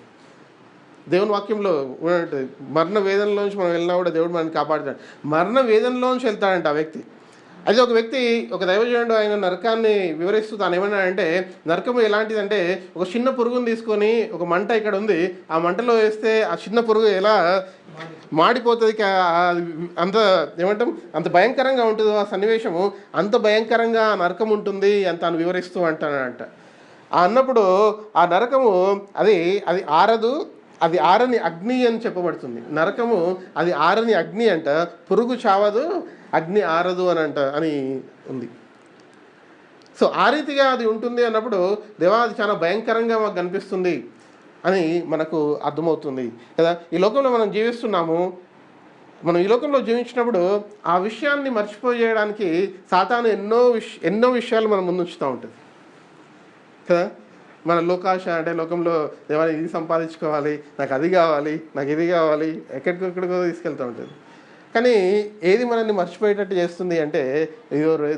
దేవుని వాక్యంలో ఉంటుంది, మరణ వేదనలో నుంచి మనం వెళ్ళినా కూడా దేవుడు మనల్ని కాపాడుతాడు. మరణ వేదనలో నుంచి వెళ్తాడంట ఆ వ్యక్తి. అయితే ఒక వ్యక్తి, ఒక దైవజనుడు ఆయన నరకాన్ని వివరిస్తూ తాను ఏమన్నాడంటే, నరకం ఎలాంటిదంటే ఒక చిన్న పురుగుని తీసుకొని, ఒక మంట ఇక్కడ ఉంది, ఆ మంటలో వేస్తే ఆ చిన్న పురుగు ఎలా మాడిపోతుంది, అంత అంత భయంకరంగా ఉంటుంది ఆ సన్నివేశము. అంత భయంకరంగా ఆ నరకం ఉంటుంది అని తాను వివరిస్తూ అంటానంట. అన్నప్పుడు ఆ నరకము అది ఆరదు, అది ఆరని అగ్ని అని చెప్పబడుతుంది. నరకము అది ఆరని అగ్ని అంట. పురుగు చావదు, అగ్ని ఆరదు అని ఉంది. సో ఆ రీతిగా అది ఉంటుంది అన్నప్పుడు దేవా అది చాలా భయంకరంగా మాకు కనిపిస్తుంది అని మనకు అర్థమవుతుంది కదా. ఈ లోకంలో మనం జీవిస్తున్నాము. మనం ఈ లోకంలో జీవించినప్పుడు ఆ విషయాన్ని మర్చిపోయేయడానికి సాతాను ఎన్నో విషయాలు మనం ముందుంచుతూ ఉంటుంది కదా. మన లోకాశ అంటే లోకంలో దేవా ఇది సంపాదించుకోవాలి, నాకు అది కావాలి, నాకు ఇది కావాలి, ఎక్కడికో తీసుకెళ్తూ ఉంటుంది. కానీ ఏది మనల్ని మర్చిపోయేటట్టు చేస్తుంది అంటే,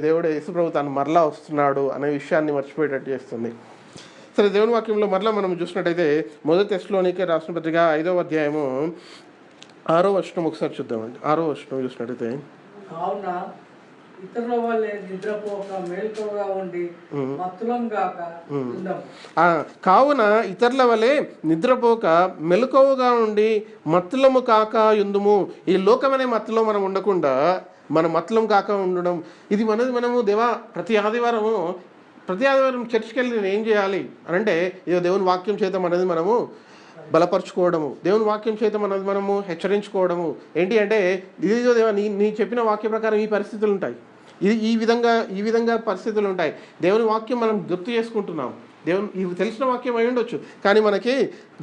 దేవుడు యేసుప్రభు తాను మరలా వస్తున్నాడు అనే విషయాన్ని మర్చిపోయేటట్టు చేస్తుంది. సరే, దేవుని వాక్యంలో మరలా మనం చూసినట్టయితే మొదటి తెస్సలోనికే రాసిన పత్రిక 5వ అధ్యాయము 6వ వచనం ఒకసారి చూద్దామండి. 6వ వచనం చూసినట్టయితే, కావున ఇతరుల వల్లే నిద్రపోక మేల్కొగా ఉండి మత్తులం గాక ఉందాం. కావున ఇతరుల వలె నిద్రపోక మెలకువగా ఉండి మత్తులము కాక యుందుము. ఈ లోకమనే మత్తులో మనం ఉండకుండా మన మత్తులం కాక ఉండడం, ఇది మనము దేవా ప్రతి ఆదివారం చర్చికి వెళ్ళి నేను ఏం చేయాలి అని అంటే, ఇదో దేవుని వాక్యం చేత మనము బలపరచుకోవడము, దేవుని వాక్యం చేత మనము హెచ్చరించుకోవడము. ఏంటి అంటే, ఇదిగో దేవా నీ చెప్పిన వాక్య ప్రకారం ఈ పరిస్థితులు ఉంటాయి, ఈ విధంగా పరిస్థితులు ఉంటాయి. దేవుని వాక్యం మనం గుర్తు చేసుకుంటున్నాం. ఇవి తెలిసిన వాక్యం అయి ఉండొచ్చు, కానీ మనకి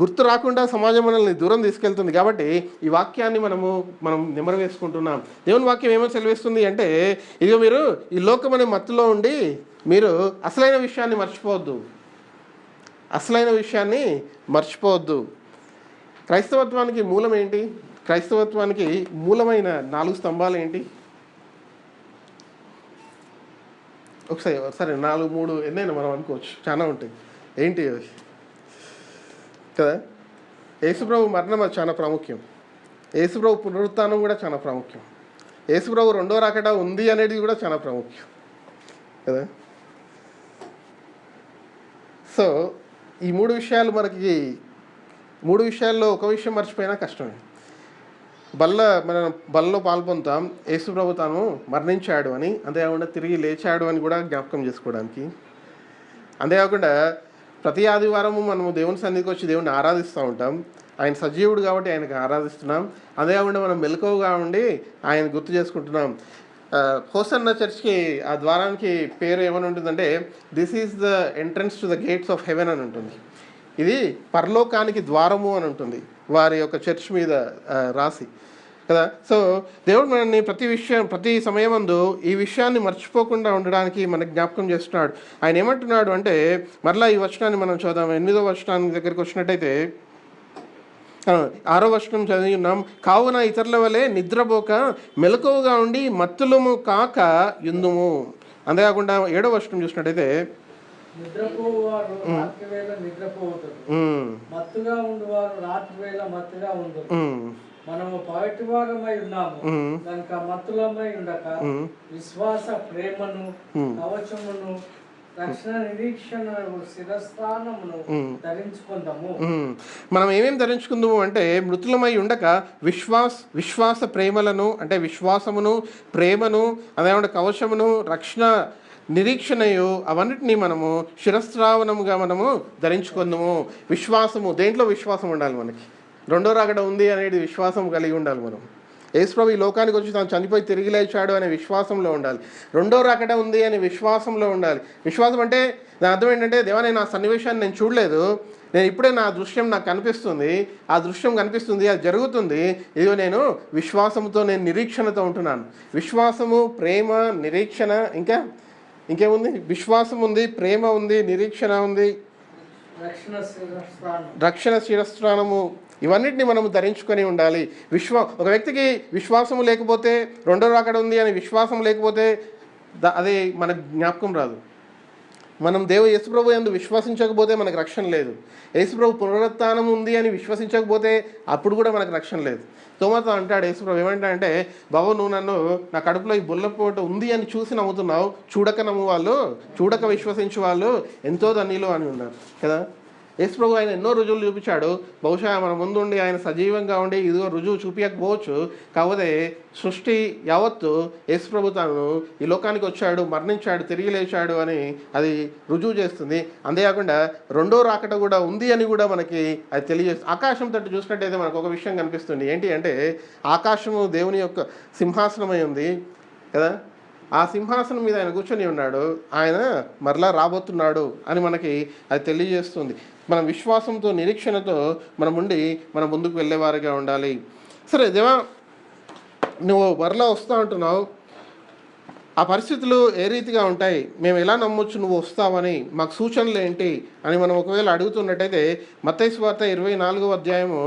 గుర్తు రాకుండా సమాజం మనల్ని దూరం తీసుకెళ్తుంది. కాబట్టి ఈ వాక్యాన్ని మనం నెమరు వేసుకుంటున్నాం. దేవుని వాక్యం ఏమో సెలవిస్తుంది అంటే, ఇదిగో మీరు ఈ లోకం అనే మత్తులో ఉండి మీరు అసలైన విషయాన్ని మర్చిపోవద్దు. క్రైస్తవత్వానికి మూలం ఏంటి? క్రైస్తవత్వానికి మూలమైన 4 స్తంభాలు ఏంటి? ఒకసారి 4, 3 ఎన్నైనా మనం అనుకోవచ్చు, చాలా ఉంటాయి. ఏంటి అది కదా. యేసుప్రభు మరణం అది చాలా ప్రాముఖ్యం. యేసుప్రభు పునరుత్థానం కూడా చాలా ప్రాముఖ్యం. యేసుప్రభు రెండో రాకడ ఉంది అనేది కూడా చాలా ప్రాముఖ్యం కదా. సో ఈ మూడు విషయాలు మనకి, మూడు విషయాల్లో ఒక విషయం మర్చిపోయినా కష్టమే. మనం బల్లో పాల్పొందుతాం, యేసుప్రభు తాను మరణించాడు అని, అంతేకాకుండా తిరిగి లేచాడు అని కూడా జ్ఞాపకం చేసుకోవడానికి. అంతేకాకుండా ప్రతి ఆదివారము మనము దేవుని సన్నిధికి వచ్చి దేవుడిని ఆరాధిస్తూ ఉంటాం. ఆయన సజీవుడు కాబట్టి ఆయనకు ఆరాధిస్తున్నాం. అంతేకాకుండా మనం మెలకువగా ఉండి ఆయన గుర్తు చేసుకుంటున్నాం. హోసన్నా చర్చ్కి ఆ ద్వారానికి పేరు ఏమని ఉంటుందంటే, this is the entrance to the gates of haven అని ఉంటుంది. ఇది పరలోకానికి ద్వారము అని ఉంటుంది వారి యొక్క చర్చ్ మీద రాసి కదా. సో దేవుడు మనల్ని ప్రతి సమయమందు ఈ విషయాన్ని మర్చిపోకుండా ఉండడానికి మనకు జ్ఞాపకం చేస్తున్నాడు. ఆయన ఏమంటున్నాడు అంటే, మరలా ఈ వచనాన్ని మనం చూద్దాం. 8వ వచనానికి దగ్గరికి వచ్చినట్టయితే 6వ వచనం చదివి ఉన్నాం. కావున ఇతరుల వలె నిద్రపోక మెలకువగా ఉండి మత్తులము కాక యుందుము. అంతేకాకుండా 7వ వచనం చూసినట్టయితే, నిద్రపోవారు రాత్రి వేళ నిద్రపోతారు, మత్తుగా ఉండువారు రాత్రి వేళ మత్తుగా ఉండరు. మనము పగటి వారమై ఉన్నాము కనుక మత్తులమై ఉండక విశ్వాస ప్రేమను కవచమును రక్షణ నిరీక్షణ శిరస్థానమును ధరించుకుందాము. మనం ఏమేమి ధరించుకుందాము అంటే, మృతులమై ఉండక విశ్వాస ప్రేమలను అంటే విశ్వాసమును ప్రేమను అదేమంటే కవచమును రక్షణ నిరీక్షణయు అవన్నిటినీ మనము శిరస్త్రావణముగా మనము ధరించుకుందాము. విశ్వాసము, దేంట్లో విశ్వాసం ఉండాలి మనకి? రెండో రాకడ ఉంది అనేది విశ్వాసం కలిగి ఉండాలి. మనం యేసుప్రభు ఈ లోకానికి వచ్చి తాను చనిపోయి తిరిగి లేచాడు అనే విశ్వాసంలో ఉండాలి. రెండో రాకడ ఉంది అనే విశ్వాసంలో ఉండాలి. విశ్వాసం అంటే దాని అర్థం ఏంటంటే, దేవా నేను ఆ సన్నివేశాన్ని నేను చూడలేదు, నేను ఇప్పుడే నా దృశ్యం నాకు కనిపిస్తుంది, ఆ దృశ్యం కనిపిస్తుంది, అది జరుగుతుంది, ఇదిగో నేను విశ్వాసంతో నేను నిరీక్షణతో ఉంటున్నాను. విశ్వాసము, ప్రేమ, నిరీక్షణ, ఇంకేముంది? విశ్వాసం ఉంది, ప్రేమ ఉంది, నిరీక్షణ ఉంది, రక్షణ శిరస్త్రాణము, ఇవన్నిటిని మనము ధరించుకొని ఉండాలి. ఒక వ్యక్తికి విశ్వాసము లేకపోతే, రెండో రాకడ ఉంది అని విశ్వాసం లేకపోతే అది మనకు జ్ఞాపకం రాదు. మనం యేసుప్రభు యందు విశ్వసించకపోతే మనకు రక్షణ లేదు. యేసుప్రభు పునరుత్థానం ఉంది అని విశ్వసించకపోతే అప్పుడు కూడా మనకు రక్షణ లేదు. తోమాతో అంటాడు యేసుప్రభు, ఏమంటాడంటే, బాబు నువ్వు నన్ను నా కడుపులో ఈ బుల్లపోటు ఉంది అని చూసి నమ్ముతున్నావు, చూడక నమ్ము వాళ్ళు, చూడక విశ్వసించు వాళ్ళు ఎంతో ధన్యులు అని ఉన్నారు కదా. యేసుప్రభు ఆయన ఎన్నో రుజువులు చూపించాడు. బహుశా మన ముందుండి ఆయన సజీవంగా ఉండి ఇదిగో రుజువు చూపించకపోవచ్చు. కాకపోతే సృష్టి యావత్తు యేసుప్రభు తాను ఈ లోకానికి వచ్చాడు, మరణించాడు, తిరిగి లేచాడు అని అది రుజువు చేస్తుంది. అంతేకాకుండా రెండో రాకట కూడా ఉంది అని కూడా మనకి అది తెలియజేస్తుంది. ఆకాశం తట్టు చూసినట్టయితే మనకు ఒక విషయం కనిపిస్తుంది. ఏంటి అంటే, ఆకాశము దేవుని యొక్క సింహాసనమై ఉంది కదా. ఆ సింహాసనం మీద ఆయన కూర్చొని ఉన్నాడు, ఆయన మరలా రాబోతున్నాడు అని మనకి అది తెలియజేస్తుంది. మనం విశ్వాసంతో నిరీక్షణతో మనం ముందుకు వెళ్ళేవారిగా ఉండాలి. సరే దేవా, నువ్వు మరలా వస్తా అంటున్నావు, ఆ పరిస్థితులు ఏ రీతిగా ఉంటాయి, మేము ఎలా నమ్మొచ్చు నువ్వు వస్తావని, మాకు సూచనలు ఏంటి అని మనం ఒకవేళ అడుగుతున్నట్టయితే, మత్తయి సువార్త 24వ అధ్యాయము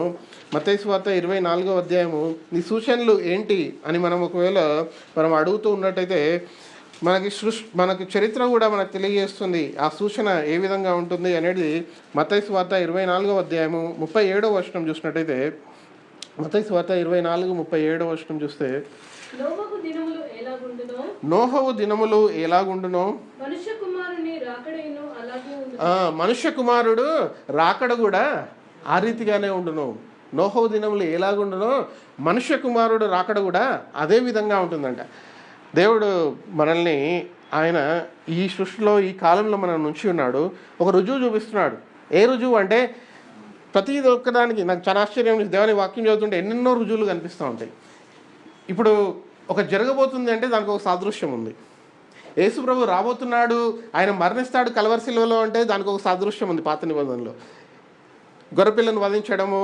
నీ సూచనలు ఏంటి అని మనం ఒకవేళ అడుగుతూ ఉన్నట్టయితే, మనకి చరిత్ర కూడా మనకు తెలియజేస్తుంది ఆ సూచన ఏ విధంగా ఉంటుంది అనేది. మత్తయి సువార్త 24వ అధ్యాయము 37వ వచనం చూసినట్టయితే, మత్తయి సువార్త 24:37వ వచనం చూస్తే, నోహవు దినములు ఎలాగుండునో మనుష్య కుమారుడు రాకడ కూడా ఆ రీతిగానే ఉండును. నోహవు దినములు ఎలాగుండునో మనుష్య కుమారుడు రాకడ కూడా అదే విధంగా ఉంటుందంట. దేవుడు మనల్ని ఆయన ఈ సృష్టిలో ఈ కాలంలో మనం నుంచి ఉన్నాడు, ఒక రుజువు చూపిస్తున్నాడు. ఏ రుజువు అంటే, ప్రతి ఒక్కదానికి నాకు చాలా ఆశ్చర్యం, దేవుని వాక్యం చదువుతుంటే ఎన్నెన్నో రుజువులు కనిపిస్తూ ఉంటాయి. ఇప్పుడు ఒక జరగబోతుంది అంటే దానికి ఒక సాదృశ్యం ఉంది. యేసుప్రభు రాబోతున్నాడు, ఆయన మరణిస్తాడు కల్వరి శిలువలో అంటే దానికి ఒక సాదృశ్యం ఉంది. పాత నిబంధనలో గొర్రెపిల్లను వధించడము,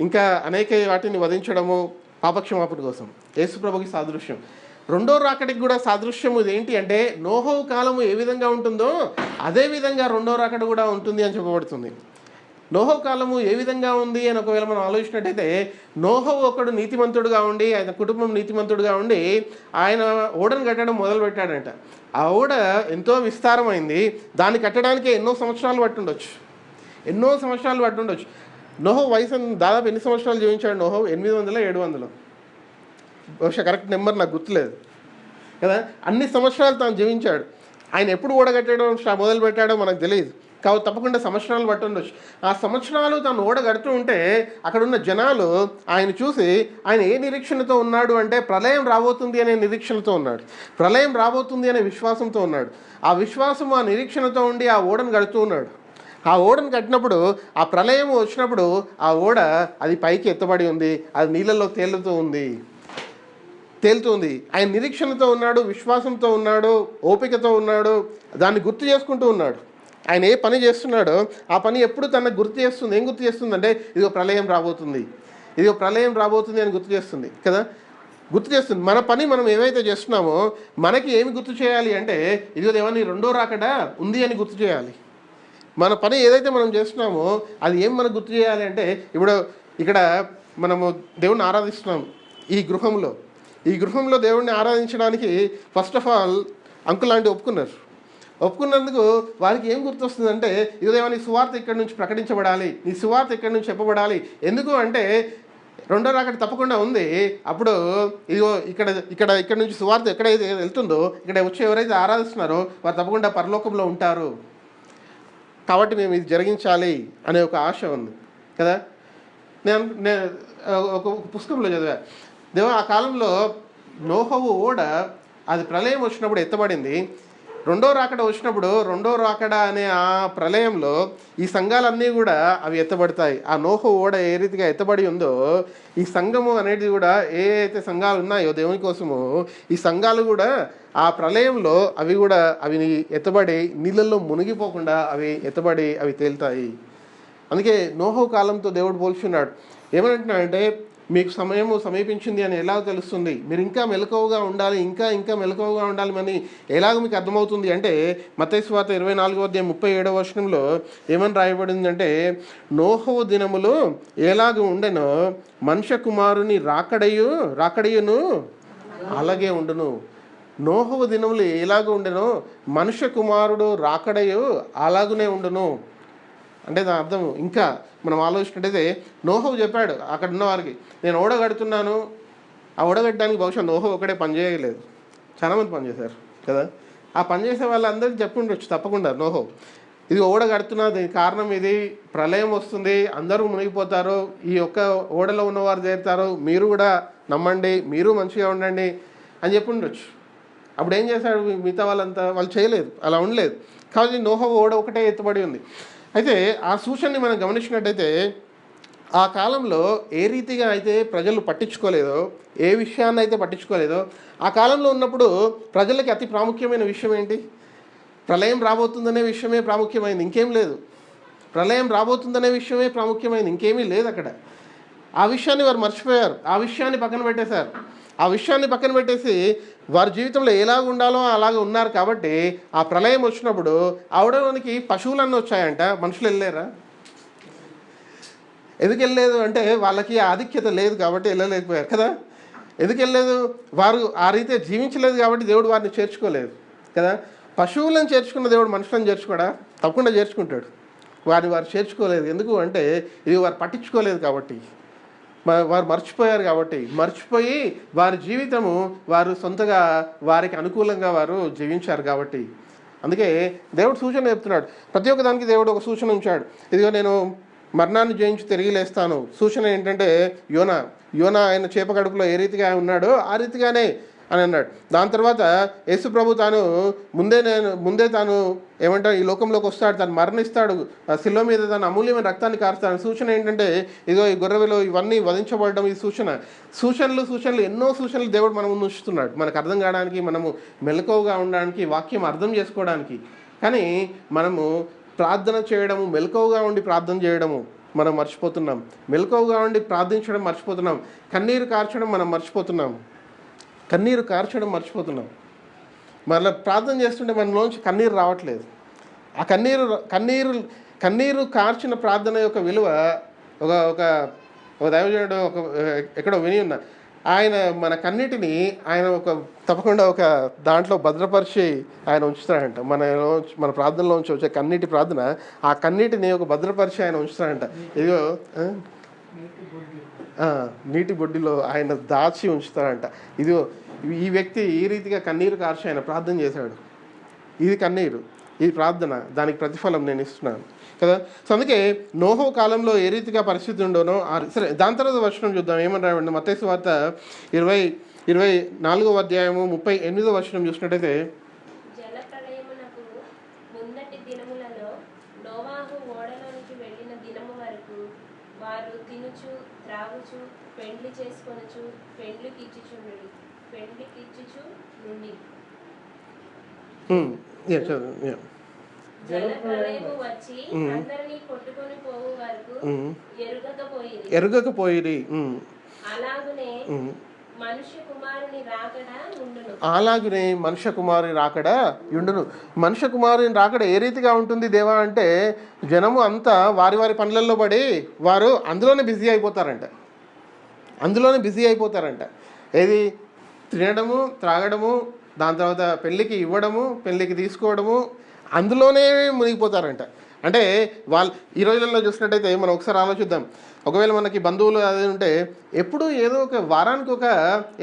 ఇంకా అనేక వాటిని వధించడము పాపక్షమాపణ కోసం యేసుప్రభుకి సాదృశ్యం. రెండో రాకడికి కూడా సాదృశ్యం ఇది. ఏంటి అంటే, నోహవు కాలము ఏ విధంగా ఉంటుందో అదే విధంగా రెండో రాకడ కూడా ఉంటుంది అని చెప్పబడుతుంది. నోహో కాలము ఏ విధంగా ఉంది అని ఒకవేళ మనం ఆలోచించినట్టయితే, నోహో ఒకడు నీతిమంతుడుగా ఉండి, ఆయన కుటుంబం నీతిమంతుడుగా ఉండి ఆయన ఓడను కట్టడం మొదలుపెట్టాడంట. ఆ ఓడ ఎంతో విస్తారమైంది, దాన్ని కట్టడానికి ఎన్నో సంవత్సరాలు పట్టుండొచ్చు. నోహో వయసు దాదాపు ఎన్ని సంవత్సరాలు జీవించాడు నోహో? 800 700, బహుశా కరెక్ట్ నెంబర్ నాకు గుర్తులేదు కదా. అన్ని సంవత్సరాలు తాను జీవించాడు. ఆయన ఎప్పుడు ఓడగట్టడం మొదలు పెట్టాడో మనకు తెలియదు, కాబట్టి తప్పకుండా సంవత్సరాలు బట్టి ఉండొచ్చు. ఆ సంవత్సరాలు తాను ఓడగడుతూ ఉంటే అక్కడున్న జనాలు ఆయన చూసి ఆయన ఏ నిరీక్షణతో ఉన్నాడు అంటే, ప్రళయం రాబోతుంది అనే నిరీక్షణతో ఉన్నాడు, ప్రళయం రాబోతుంది అనే విశ్వాసంతో ఉన్నాడు. ఆ విశ్వాసం, ఆ నిరీక్షణతో ఉండి ఆ ఓడను కడుతూ ఉన్నాడు. ఆ ఓడను కట్టినప్పుడు, ఆ ప్రళయం వచ్చినప్పుడు ఆ ఓడ అది పైకి ఎత్తబడి ఉంది, అది నీళ్ళల్లో తేలుతూ ఉంది. ఆయన నిరీక్షణతో ఉన్నాడు, విశ్వాసంతో ఉన్నాడు, ఓపికతో ఉన్నాడు, దాన్ని గుర్తు చేసుకుంటూ ఉన్నాడు. ఆయన ఏ పని చేస్తున్నాడో ఆ పని ఎప్పుడు తనకు గుర్తు చేస్తుంది. ఏం గుర్తు చేస్తుంది అంటే, ఇదిగో ప్రళయం రాబోతుంది అని గుర్తు చేస్తుంది కదా. గుర్తు చేస్తుంది మన పని మనం ఏవైతే చేస్తున్నామో మనకి ఏమి గుర్తు చేయాలి అంటే, ఇదిగో దేవాన్ని రెండో రాకడ ఉంది అని గుర్తు చేయాలి. మన పని ఏదైతే మనం చేస్తున్నామో అది ఏం మనకు గుర్తు చేయాలి అంటే, ఇప్పుడు ఇక్కడ మనము దేవుణ్ణి ఆరాధిస్తున్నాం. ఈ గృహంలో దేవుణ్ణి ఆరాధించడానికి ఫస్ట్ ఆఫ్ ఆల్ అంకుల్ లాంటి ఒప్పుకున్నందుకు వారికి ఏం గుర్తొస్తుందంటే, ఇదిగో దేవా నీ సువార్త ఇక్కడి నుంచి ప్రకటించబడాలి, నీ సువార్త ఇక్కడి నుంచి చెప్పబడాలి. ఎందుకు అంటే రెండో రాకడ తప్పకుండా ఉంది. అప్పుడు ఇదిగో ఇక్కడ నుంచి సువార్త ఎక్కడైతే వెళ్తుందో, ఇక్కడ వచ్చి ఎవరైతే ఆరాధిస్తున్నారో వారు తప్పకుండా పరలోకంలో ఉంటారు, కాబట్టి మేము ఇది జరిగించాలి అనే ఒక ఆశ ఉంది కదా. నేను ఒక పుస్తకంలో చదివా, దేవా ఆ కాలంలో నోహవు ఓడ అది ప్రళయం వచ్చినప్పుడు ఎత్తబడింది. రెండో రాకడ వచ్చినప్పుడు, రెండో రాకడ అనే ఆ ప్రళయంలో ఈ సంఘాలన్నీ కూడా అవి ఎత్తబడతాయి. ఆ నోహు ఓడ ఏ రీతిగా ఎత్తబడి ఉందో, ఈ సంఘము అనేది కూడా ఏ అయితే సంఘాలు ఉన్నాయో దేవుని కోసము, ఈ సంఘాలు కూడా ఆ ప్రళయంలో అవి ఎత్తబడి నీళ్ళల్లో మునిగిపోకుండా అవి తేలుతాయి. అందుకే నోహు కాలంతో దేవుడు పోల్చున్నాడు. ఏమంటున్నాడంటే, మీకు సమయము సమీపించింది అని ఎలాగ తెలుస్తుంది, మీరు ఇంకా మెలకువగా ఉండాలి, ఇంకా మెలకువగా ఉండాలి అని ఎలాగ మీకు అర్థమవుతుంది అంటే, మత్తయి సువార్త 24:37 ఏమని రాయబడిందంటే, నోహవు దినములు ఎలాగ ఉండెనో మనుష్య కుమారుని రాకడయును అలాగే ఉండును. నోహవు దినములు ఎలాగ ఉండెనో మనుష్య కుమారుడు రాకడయు అలాగనే ఉండును అంటే దాని అర్థం ఇంకా మనం ఆలోచించినట్టయితే, నోహవు చెప్పాడు అక్కడ ఉన్న వారికి, నేను ఓడగడుతున్నాను. ఆ ఓడగట్టడానికి బహుశా నోహవు ఒకడే పనిచేయలేదు, చాలామంది పనిచేశారు కదా. ఆ పనిచేసే వాళ్ళందరికీ చెప్పుండొచ్చు తప్పకుండా నోహవు, ఇది ఓడగడుతున్నా, దీనికి కారణం ఇది, ప్రళయం వస్తుంది, అందరూ మునిగిపోతారు, ఈ యొక్క ఓడలో ఉన్నవారు చేరుతారు, మీరు కూడా నమ్మండి, మీరు మంచిగా ఉండండి అని చెప్పుండొచ్చు. అప్పుడు ఏం చేశాడు మిగతా వాళ్ళు చేయలేదు, అలా ఉండలేదు. కాబట్టి నోహవు ఓడ ఒకటే ఎత్తుబడి ఉంది. అయితే ఆ సూచనని మనం గమనించినట్టయితే, ఆ కాలంలో ఏ రీతిగా అయితే ప్రజలు పట్టించుకోలేదో, ఏ విషయాన్ని అయితే పట్టించుకోలేదో, ఆ కాలంలో ఉన్నప్పుడు ప్రజలకి అతి ప్రాముఖ్యమైన విషయం ఏంటి? ప్రళయం రాబోతుందనే విషయమే ప్రాముఖ్యమైంది, ఇంకేం లేదు. ప్రళయం రాబోతుందనే విషయమే ప్రాముఖ్యమైంది, ఇంకేమీ లేదు అక్కడ. ఆ విషయాన్ని వారు మర్చిపోయారు, ఆ విషయాన్ని పక్కన పెట్టేశారు. ఆ విషయాన్ని పక్కన పెట్టేసి వారి జీవితంలో ఎలాగ ఉండాలో అలాగ ఉన్నారు. కాబట్టి ఆ ప్రళయం వచ్చినప్పుడు ఆవిడలోనికి పశువులన్నీ వచ్చాయంట, మనుషులు వెళ్ళలేరా? ఎందుకు వెళ్ళలేదు అంటే, వాళ్ళకి ఆధిక్యత లేదు కాబట్టి వెళ్ళలేకపోయారు కదా. ఎందుకు వెళ్ళలేదు? వారు ఆ రీతిగా జీవించలేదు కాబట్టి దేవుడు వారిని చేర్చుకోలేదు కదా. పశువులను చేర్చుకున్న దేవుడు మనుషులను చేర్చుకోడా? తప్పకుండా చేర్చుకుంటాడు. వారు చేర్చుకోలేదు. ఎందుకు అంటే, ఇది వారు పట్టించుకోలేదు కాబట్టి, వారు మర్చిపోయారు కాబట్టి, మర్చిపోయి వారి జీవితము వారు సొంతగా వారికి అనుకూలంగా వారు జీవించారు కాబట్టి. అందుకే దేవుడు సూచన చెప్తున్నాడు, ప్రతి ఒక్క దానికి దేవుడు ఒక సూచన ఉంచాడు. ఇదిగో నేను మరణాన్ని జయించి తిరిగి లేస్తాను. సూచన ఏంటంటే, యోనా ఆయన చేప కడుపులో ఏ రీతిగా ఉన్నాడో ఆ రీతిగానే అని అన్నాడు. దాని తర్వాత యేసు ప్రభు తాను ముందే తాను ఏమంటారు ఈ లోకంలోకి వస్తాడు, తను మరణిస్తాడు, శిలువ మీద తన అమూల్యమైన రక్తాన్ని కారుస్తాడు. సూచన ఏంటంటే, ఇదిగో ఈ గొర్రెలు ఇవన్నీ వధించబడడం, ఈ సూచనలు ఎన్నో సూచనలు దేవుడు మనం ఉంచుతున్నాడు, మనకు అర్థం కావడానికి, మనము మెలకువగా ఉండడానికి, వాక్యం అర్థం చేసుకోవడానికి. కానీ మనము ప్రార్థన చేయడము, మెలకువగా ఉండి ప్రార్థన చేయడము మనం మర్చిపోతున్నాం. మెలకువగా ఉండి ప్రార్థించడం మర్చిపోతున్నాం. కన్నీరు కార్చడం మర్చిపోతున్నాం. మళ్ళీ ప్రార్థన చేస్తుంటే మనలోంచి కన్నీరు రావట్లేదు. ఆ కన్నీరు కన్నీరు కార్చిన ప్రార్థన యొక్క విలువ ఒక ఒక ఒక దైవజనుడు ఎక్కడో విని ఉన్నా, ఆయన మన కన్నీటిని ఆయన తప్పకుండా ఒక దాంట్లో భద్రపరిచి ఆయన ఉంచుతాడంట. మన ప్రార్థనలోంచి వచ్చే కన్నీటి ప్రార్థన, ఆ కన్నీటిని ఒక భద్రపరిచి ఆయన ఉంచుతాడంట. ఇదిగో నీటి బొడ్డిలో ఆయన దాచి ఉంచుతాడంట. ఇదిగో ఈ వ్యక్తి ఈ రీతిగా కన్నీరు కార్చి ఆయన ప్రార్థన చేశాడు. ఇది కన్నీరు, ఇది ప్రార్థన, దానికి ప్రతిఫలం నేను ఇస్తున్నాను కదా. సో అందుకే నోహో కాలంలో ఏ రీతిగా పరిస్థితి ఉండోనో సరే, దాని తర్వాత వచనం చూద్దాం. ఏమని రాయండి, మత్తయి సువార్త 24వ అధ్యాయము 38వ వచనం చూసినట్టయితే, జలప్రళయమునకు ముందటి దినములలో నోవాహు ఓడలోనికి వెళ్ళిన దినము వరకు వారు తినుచు త్రాగుచు పెండ్లి చేసుకొనుచు పెండ్లికిచ్చుచు నుండి. జలప్రళయము వచ్చి అందరినీ కొట్టుకొని పోవు వరకు ఎరుగకపోయిరి. అలాగునే మనుష్య కుమారుని రాకడ ఉండును. మనుష్య కుమారుని రాకడ ఏ రీతిగా ఉంటుంది దేవా అంటే, జనము అంతా వారి వారి పనులలో పడి వారు అందులోనే బిజీ అయిపోతారంట. ఏది తినడము, త్రాగడము, దాని తర్వాత పెళ్ళికి ఇవ్వడము, పెళ్ళికి తీసుకోవడము, అందులోనే మునిగిపోతారంట. అంటే వాళ్ళు ఈ రోజులలో చూసినట్టయితే మనం ఒకసారి ఆలోచిద్దాం. ఒకవేళ మనకి బంధువులు అది ఉంటే ఎప్పుడు ఏదో ఒక వారానికి ఒక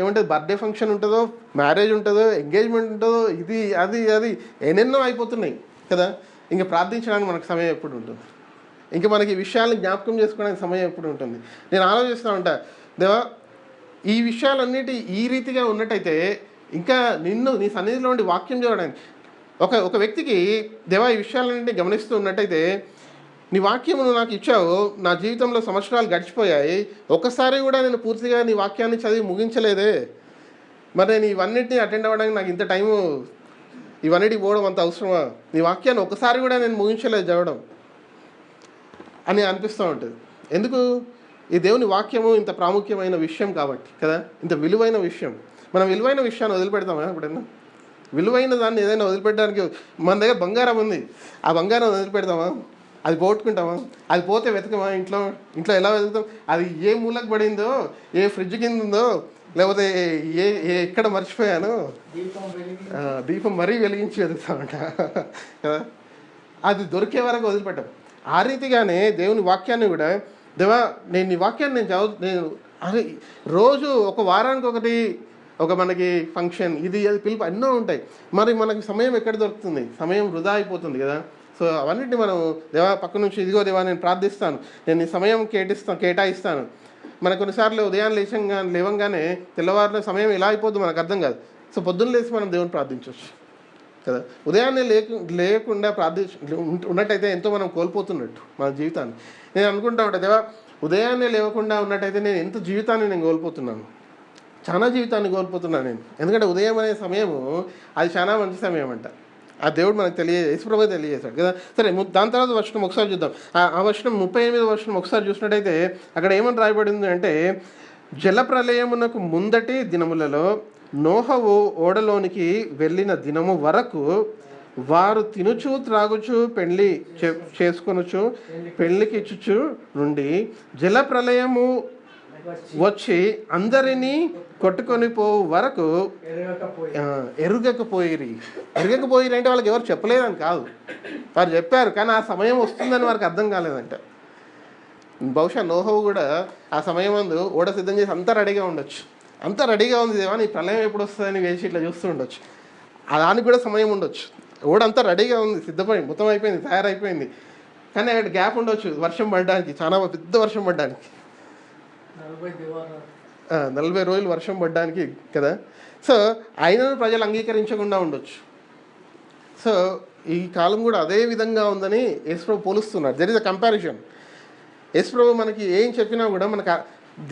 ఏమంటుంది బర్త్డే ఫంక్షన్ ఉంటుందో, మ్యారేజ్ ఉంటుందో, ఎంగేజ్మెంట్ ఉంటుందో, ఇది అది అది ఎన్నెన్నో అయిపోతున్నాయి కదా. ఇంకా ప్రార్థించడానికి మనకు సమయం ఎప్పుడు ఉంటుంది? ఇంకా మనకి విషయాలను జ్ఞాపకం చేసుకోవడానికి సమయం ఎప్పుడు ఉంటుంది? నేను ఆలోచిస్తూ ఉంటా, దేవా ఈ విషయాలన్నిటి ఈ రీతిగా ఉన్నట్టయితే ఇంకా నీ సన్నిధిలో ఉండి వాక్యం చూడడానికి ఒక వ్యక్తికి దేవా ఈ విషయాలన్నింటినీ గమనిస్తూ ఉన్నట్టయితే, నీ వాక్యమును నాకు ఇచ్చావు, నా జీవితంలో సంవత్సరాలు గడిచిపోయాయి, ఒకసారి కూడా నేను పూర్తిగా నీ వాక్యాన్ని చదివి ముగించలేదే, మరి నేను ఇవన్నిటిని అటెండ్ అవ్వడానికి నాకు ఇంత టైము, ఇవన్నిటికి పోవడం అంత అవసరమా? నీ వాక్యాన్ని ఒకసారి కూడా నేను ముగించలేదు చదవడం అని అనిపిస్తూ ఉంటుంది. ఎందుకు? ఈ దేవుని వాక్యము ఇంత ప్రాముఖ్యమైన విషయం కాబట్టి కదా, ఇంత విలువైన విషయం. మనం విలువైన విషయాన్ని వదిలిపెడతామా ఎప్పుడైనా? విలువైన దాన్ని ఏదైనా వదిలిపెట్టడానికి, మన దగ్గర బంగారం ఉంది, ఆ బంగారం వదిలిపెడతామా? అది పోగొట్టుకుంటామా? అది పోతే వెతకమా? ఇంట్లో ఎలా వెతుకుతాం? అది ఏ మూలకు పడిందో, ఏ ఫ్రిడ్జ్ కింద ఉందో, లేకపోతే ఎక్కడ మర్చిపోయాను, దీపం మరీ వెలిగించి వెతుకుతామంట కదా. అది దొరికే వరకు వదిలిపెట్టాం. ఆ రీతిగానే దేవుని వాక్యాన్ని కూడా, దేవా నేను నీ వాక్యాన్ని నేను అదే రోజు ఒక వారానికి ఒకటి ఒక మనకి ఫంక్షన్, ఇది అది పిలుపు ఎన్నో ఉంటాయి. మరి మనకి సమయం ఎక్కడ దొరుకుతుంది? సమయం వృధా అయిపోతుంది కదా. సో అవన్నిటిని మనం దేవా పక్క నుంచి, ఇదిగో దేవా నేను ప్రార్థిస్తాను, నేను ఈ సమయం కేటాయిస్తాను. మనకు కొన్నిసార్లు ఉదయాన్ని లేవంగానే తెల్లవారున సమయం ఎలా అయిపోద్దు మనకు అర్థం కాదు. సో పొద్దున్న లేచి మనం దేవుని ప్రార్థించవచ్చు కదా. ఉదయాన్నే లేకుండా ఉన్నట్టయితే ఎంతో మనం కోల్పోతున్నట్టు మన జీవితాన్ని. నేను అనుకుంటా ఉంటా, దేవా ఉదయాన్నే లేవకుండా ఉన్నట్టయితే నేను ఎంత జీవితాన్ని నేను కోల్పోతున్నాను, చాలా జీవితాన్ని కోల్పోతున్నాను నేను. ఎందుకంటే ఉదయం అనే సమయము అది చాలా మంచి సమయం అంట. ఆ దేవుడు మనకు యేసుప్రభువే తెలియజేశాడు కదా. సరే, దాని తర్వాత వచనం ఒకసారి చూద్దాం. ఆ వచనం 38వ వచనం ఒకసారి చూసినట్టయితే అక్కడ ఏమని రాయబడింది అంటే, జలప్రళయమునకు ముందటి దినములలో నోహవు ఓడలోనికి వెళ్ళిన దినము వరకు వారు తినుచు త్రాగుచు పెళ్లి చేసుకొనుచు పెళ్లికి ఇచ్చుచు నుండి జలప్రళయము వచ్చి అందరినీ కొట్టుకొని పోవు వరకు ఎరుగకపోయిరి అంటే వాళ్ళకి ఎవరు చెప్పలేదని కాదు, వారు చెప్పారు కానీ ఆ సమయం వస్తుందని వారికి అర్థం కాలేదంట. బహుశా నోహవు కూడా ఆ సమయం ముందు ఓడ సిద్ధం చేసి అంతా రెడీగా ఉండొచ్చు, అంతా రెడీగా ఉంది దేవా నీ ప్రళయం ఎప్పుడు వస్తుందని వేసి ఇట్లా చూస్తూ ఉండొచ్చు. దానికి కూడా సమయం ఉండొచ్చు. ఓడ అంతా రెడీగా ఉంది, సిద్ధపడి మొత్తం అయిపోయింది, తయారైపోయింది, కానీ అక్కడ గ్యాప్ ఉండొచ్చు వర్షం పడడానికి, చాలా పెద్ద వర్షం పడడానికి, 40 రోజులు వర్షం పడడానికి కదా. సో అయినను ప్రజలు అంగీకరించకుండా ఉండొచ్చు. సో ఈ కాలం కూడా అదే విధంగా ఉందని యేసుప్రభు పోలుస్తున్నారు. There is a comparison. యేసుప్రభు మనకి ఏం చెప్పినా కూడా మనకు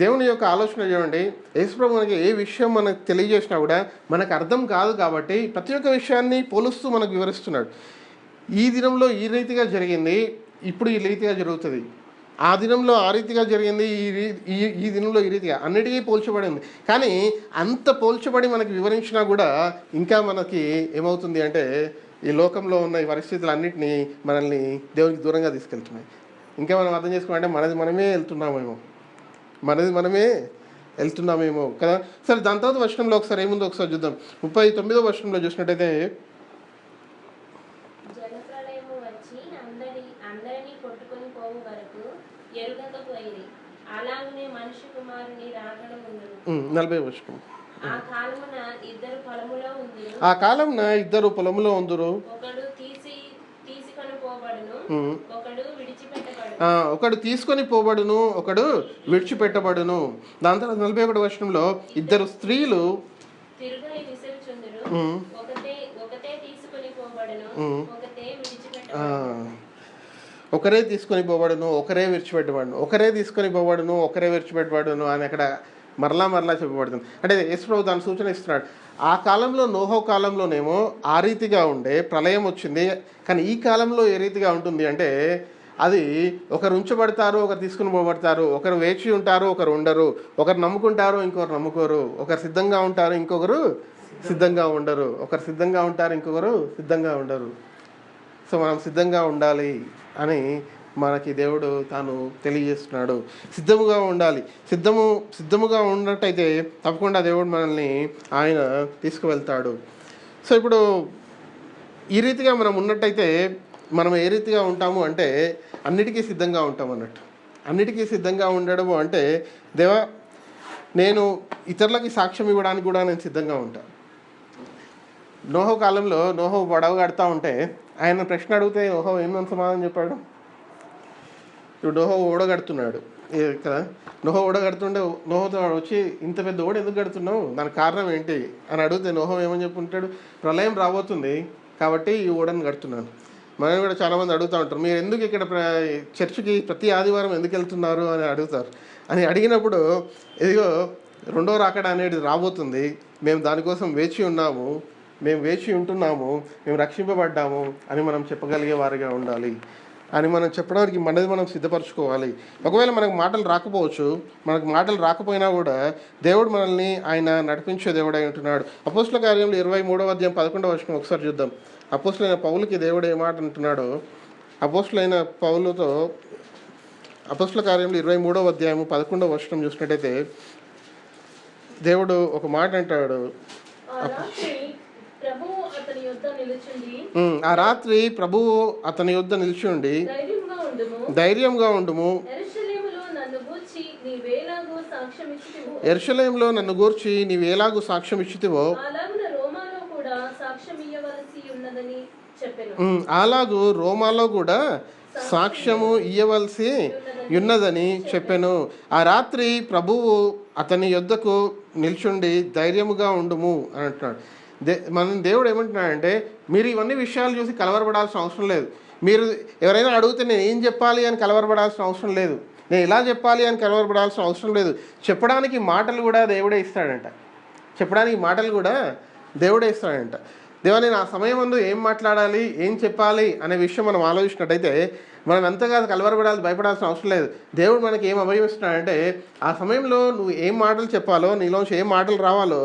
దేవుని యొక్క ఆలోచన చూడండి. యేసుప్రభు మనకి ఏ విషయం మనకు తెలియజేసినా కూడా మనకు అర్థం కాదు కాబట్టి ప్రతి ఒక్క విషయాన్ని పోలుస్తూ మనకు వివరిస్తున్నాడు. ఈ దినంలో ఈ రీతిగా జరిగింది, ఇప్పుడు ఈ రీతిగా జరుగుతుంది, ఆ దినంలో ఆ రీతిగా జరిగింది, ఈ దినంలో ఈ రీతిగా, అన్నిటికీ పోల్చబడి ఉంది. కానీ అంత పోల్చబడి మనకి వివరించినా కూడా ఇంకా మనకి ఏమవుతుంది అంటే ఈ లోకంలో ఉన్న ఈ పరిస్థితులన్నింటినీ మనల్ని దేవునికి దూరంగా తీసుకెళ్తున్నాయి. ఇంకా మనం అర్థం చేసుకోవాలంటే మనది మనమే వెళ్తున్నామేమో కదా. సరే, దాని తర్వాత వర్షంలో ఒకసారి ఏముందో ఒకసారి చూద్దాం. 39వ వర్షంలో చూసినట్టయితే, జలప్రళయము వచ్చి అందరినీ కొట్టుకొని పోవు వరకు ఎరుగకపోయిరి. అలాగనే మనుష్య కుమారుని రాకడ ఉండును. 40వ వర్షం. ఆ కాలమున ఇద్దరు పొలములో ఉందురు. ఒకడు తీసుకొని పోబడును, ఒకడు విడిచిపెట్టబడును. ఒకడు తీసుకొని పోబడును, ఒకడు విడిచిపెట్టబడును. దాని తర్వాత 41వ వర్షంలో ఇద్దరు స్త్రీలు తిరుగై విసరుచుందురు. ఒకటే తీసుకొని పోబడును, ఒకటే విడిచిపెట్టబడును. ఒకరే తీసుకొని పోబడును, ఒకరే విడిచిపెట్టబడును. ఒకరే తీసుకొని పోబడును, ఒకరే విడిచిపెట్టబడును అని అక్కడ మరలా చెప్పబడుతుంది. అంటే యేసుప్రభు దాని సూచన ఇస్తున్నాడు. ఆ కాలంలో నోహో కాలంలోనేమో ఆ రీతిగా ఉండే ప్రళయం వచ్చింది. కానీ ఈ కాలంలో ఏ రీతిగా ఉంటుంది అంటే, అది ఒకరు ఉంచబడతారు, ఒకరు తీసుకుని పోబడతారు. ఒకరు వేచి ఉంటారు, ఒకరు ఉండరు. ఒకరు నమ్ముకుంటారు, ఇంకొకరు నమ్ముకోరు. ఒకరు సిద్ధంగా ఉంటారు, ఇంకొకరు సిద్ధంగా ఉండరు. ఒకరు సిద్ధంగా ఉంటారు, ఇంకొకరు సిద్ధంగా ఉండరు. సో మనం సిద్ధంగా ఉండాలి అని మనకి దేవుడు తాను తెలియజేస్తున్నాడు. సిద్ధముగా ఉండాలి. సిద్ధముగా ఉన్నట్టయితే తప్పకుండా దేవుడు మనల్ని ఆయన తీసుకువెళ్తాడు. సో ఇప్పుడు ఈ రీతిగా మనం ఉన్నట్టయితే మనం ఏ రీతిగా ఉంటాము అంటే, అన్నిటికీ సిద్ధంగా ఉంటాం అన్నట్టు. అన్నిటికీ సిద్ధంగా ఉండడము అంటే, దేవా నేను ఇతరులకి సాక్ష్యం ఇవ్వడానికి కూడా నేను సిద్ధంగా ఉంటాను. నోహో కాలంలో నోహో పడవ కడతా ఉంటే ఆయన ప్రశ్న అడిగితే నోహో ఏమని సమాధానం చెప్పాడు? ఇప్పుడు నోహో ఓడగడుతున్నాడు కదా. నోహో ఓడగడుతుంటే నోహోతో వచ్చి, ఇంత పెద్ద ఓడ ఎందుకు కడుతున్నావు, దానికి కారణం ఏంటి అని అడిగితే నోహో ఏమని చెప్పుంటాడు? ప్రళయం రాబోతుంది కాబట్టి ఈ ఓడను కడుతున్నాను. మనం కూడా చాలామంది అడుగుతూ ఉంటారు, మీరు ఎందుకు ఇక్కడ చర్చికి ప్రతి ఆదివారం ఎందుకు వెళ్తున్నారు అని అడుగుతారు. అని అడిగినప్పుడు, ఇదిగో రెండో రాకడ అనేది రాబోతుంది, మేము దానికోసం వేచి ఉన్నాము, మేము వేచి ఉంటున్నాము, మేము రక్షింపబడ్డాము అని మనం చెప్పగలిగే వారిగా ఉండాలి అని మనం చెప్పడానికి మనది మనం సిద్ధపరచుకోవాలి. ఒకవేళ మనకు మాటలు రాకపోవచ్చు, మనకు మాటలు రాకపోయినా కూడా దేవుడు మనల్ని ఆయన నడిపించే దేవుడు అయి ఉంటున్నాడు. అపోస్తుల కార్యంలో 23వ అధ్యాయం 11వ వచనం ఒకసారి చూద్దాం. అపోస్తులైన పౌలుకి దేవుడు ఏ మాట అంటున్నాడో, అపోస్తులైన పౌలుతో అపోస్తుల కార్యంలో 23వ అధ్యాయం 11వ వచనం చూసినట్టయితే దేవుడు ఒక మాట అంటాడు. ఆ రాత్రి ప్రభువు అతని యొద్ద నిలిచి ధైర్యంగా ఉండుము, యెరూషలేములో నన్ను గూర్చి నీవేలాగూ సాక్ష్యం ఇచ్చితివో అలాగూ రోమాలో కూడా సాక్ష్యము ఇయ్యవలసి ఉన్నదని చెప్పెను. ఆ రాత్రి ప్రభువు అతని యొద్దకు నిల్చుండి ధైర్యముగా ఉండుము అని అంటున్నాడు. మన దేవుడు ఏమంటున్నాడంటే, మీరు ఇవన్నీ విషయాలు చూసి కలవరపడాల్సిన అవసరం లేదు. మీరు ఎవరైనా అడిగితే నేను ఏం చెప్పాలి అని కలవరపడాల్సిన అవసరం లేదు. నేను ఇలా చెప్పాలి అని కలవరపడాల్సిన అవసరం లేదు. చెప్పడానికి మాటలు కూడా దేవుడే ఇస్తాడంట. దేవా నేను ఆ సమయం ముందు ఏం మాట్లాడాలి, ఏం చెప్పాలి అనే విషయం మనం ఆలోచించినట్టయితే మనం ఎంతగా కలవరపడాలి, భయపడాల్సిన అవసరం లేదు. దేవుడు మనకి ఏం అభయమిస్తున్నాడంటే, ఆ సమయంలో నువ్వు ఏం మాటలు చెప్పాలో, నీలోంచి ఏం మాటలు రావాలో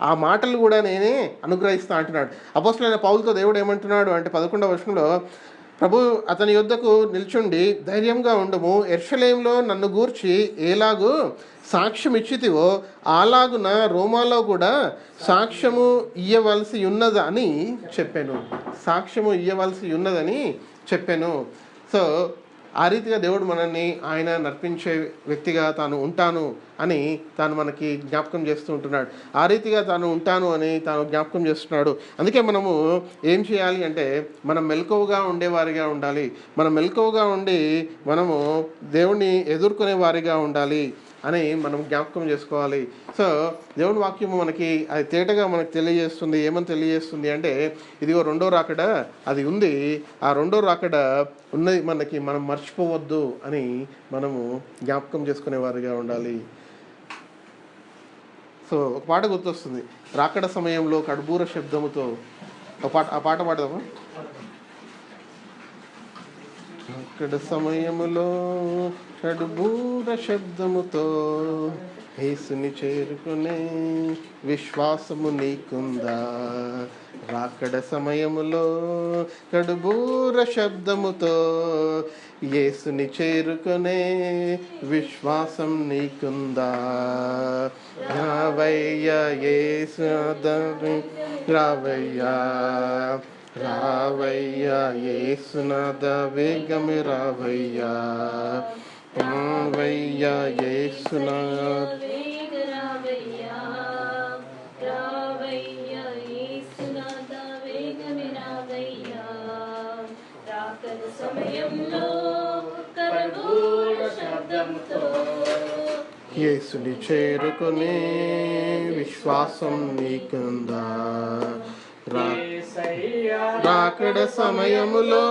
ఆ మాటలు కూడా నేనే అనుగ్రహిస్తా అంటున్నాడు. అపోస్తలుడైన పౌలుతో దేవుడు ఏమంటున్నాడు అంటే 11వ వచనంలో, ప్రభు అతని యొద్దకు నిల్చుండి ధైర్యంగా ఉండుము, యెరూషలేములో నన్ను గూర్చి ఎలాగూ సాక్ష్యం ఇచ్చితివో అలాగున రోమాలో కూడా సాక్ష్యము ఇయ్యవలసి ఉన్నదని చెప్పాను. సో ఆ రీతిగా దేవుడు మనల్ని ఆయన నడిపించే వ్యక్తిగా తాను ఉంటాను అని తాను మనకి జ్ఞాపకం చేస్తూ ఉంటున్నాడు. ఆ రీతిగా తాను ఉంటాను అని తాను జ్ఞాపకం చేస్తున్నాడు. అందుకే మనము ఏం చేయాలి అంటే, మనం మెలకువగా ఉండేవారిగా ఉండాలి. మనం మెలకువగా ఉండి మనము దేవుణ్ణి ఎదుర్కొనే వారిగా ఉండాలి అని మనం జ్ఞాపకం చేసుకోవాలి. సో దేవుని వాక్యము మనకి అది తేటగా మనకు తెలియజేస్తుంది. ఏమని తెలియజేస్తుంది అంటే, ఇదిగో రెండో రాకడ అది ఉంది, ఆ రెండో రాకడ ఉన్నది మనకి, మనం మర్చిపోవద్దు అని మనము జ్ఞాపకం చేసుకునే వారిగా ఉండాలి. సో ఒక పాట గుర్తొస్తుంది, రాకడ సమయంలో కడుబూర శబ్దముతో. ఆ పాట పాడదామా? రాకడ సమయంలో కడుబూర శబ్దముతో యేసుని చేరుకునే విశ్వాసము నీకుందా? రాకడ సమయములో కడుబూర శబ్దముతో యేసుని చేరుకునే విశ్వాసం నీకుందా? రావయ్యా యేసు రావయ్యా, రావయ్యా యేసునాథ వేగమే రావయ్యా, రావయ్యా యేసునాథ రావయ్యా, రావయ్యా యేసునాథ వేగమే రావయ్యా. రాకడ సమయంలో కరబూర శబ్దంతో యేసుని చేరుకునే విశ్వాసం నీకుందా? రాకడ సమయములో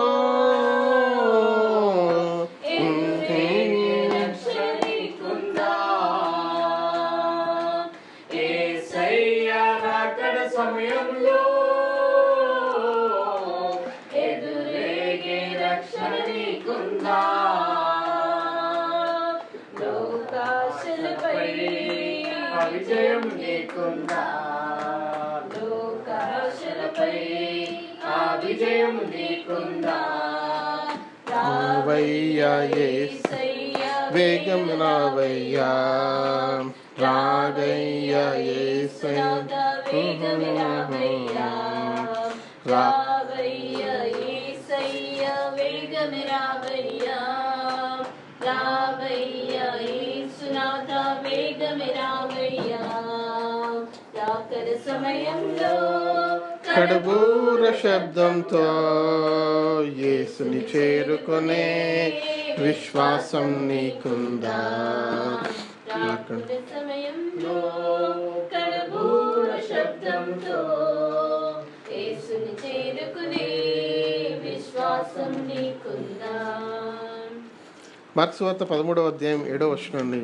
రాకడ సమయంలో ఎదురేగే రక్షణ నీకుందా? లోకాశలపై విజయం నీకుందా? లోకాశలపై ఆ విజయం నీకుందా? రావయ్యా యేసయ్యా వేగం రావయ్యా, రావయ్యా యేసయ్యా వేగమే రావయ్యా, రావయ్యా యేసయ్యా వేగమే రావయ్యా, రావయ్యా యేసునాథ వేగమే రావయ్యా. రాకడ సమయంలో కడుబూర శబ్దంతో యేసుని చేరుకునే విశ్వాసం నీకుందా? రాకడ సమయంలో కడబూర శబ్దంతో యేసుని చేరుకునే విశ్వాసం నీకుందా? మార్క్స్ వార్త 13వ అధ్యాయం 7వ వచనాన్ని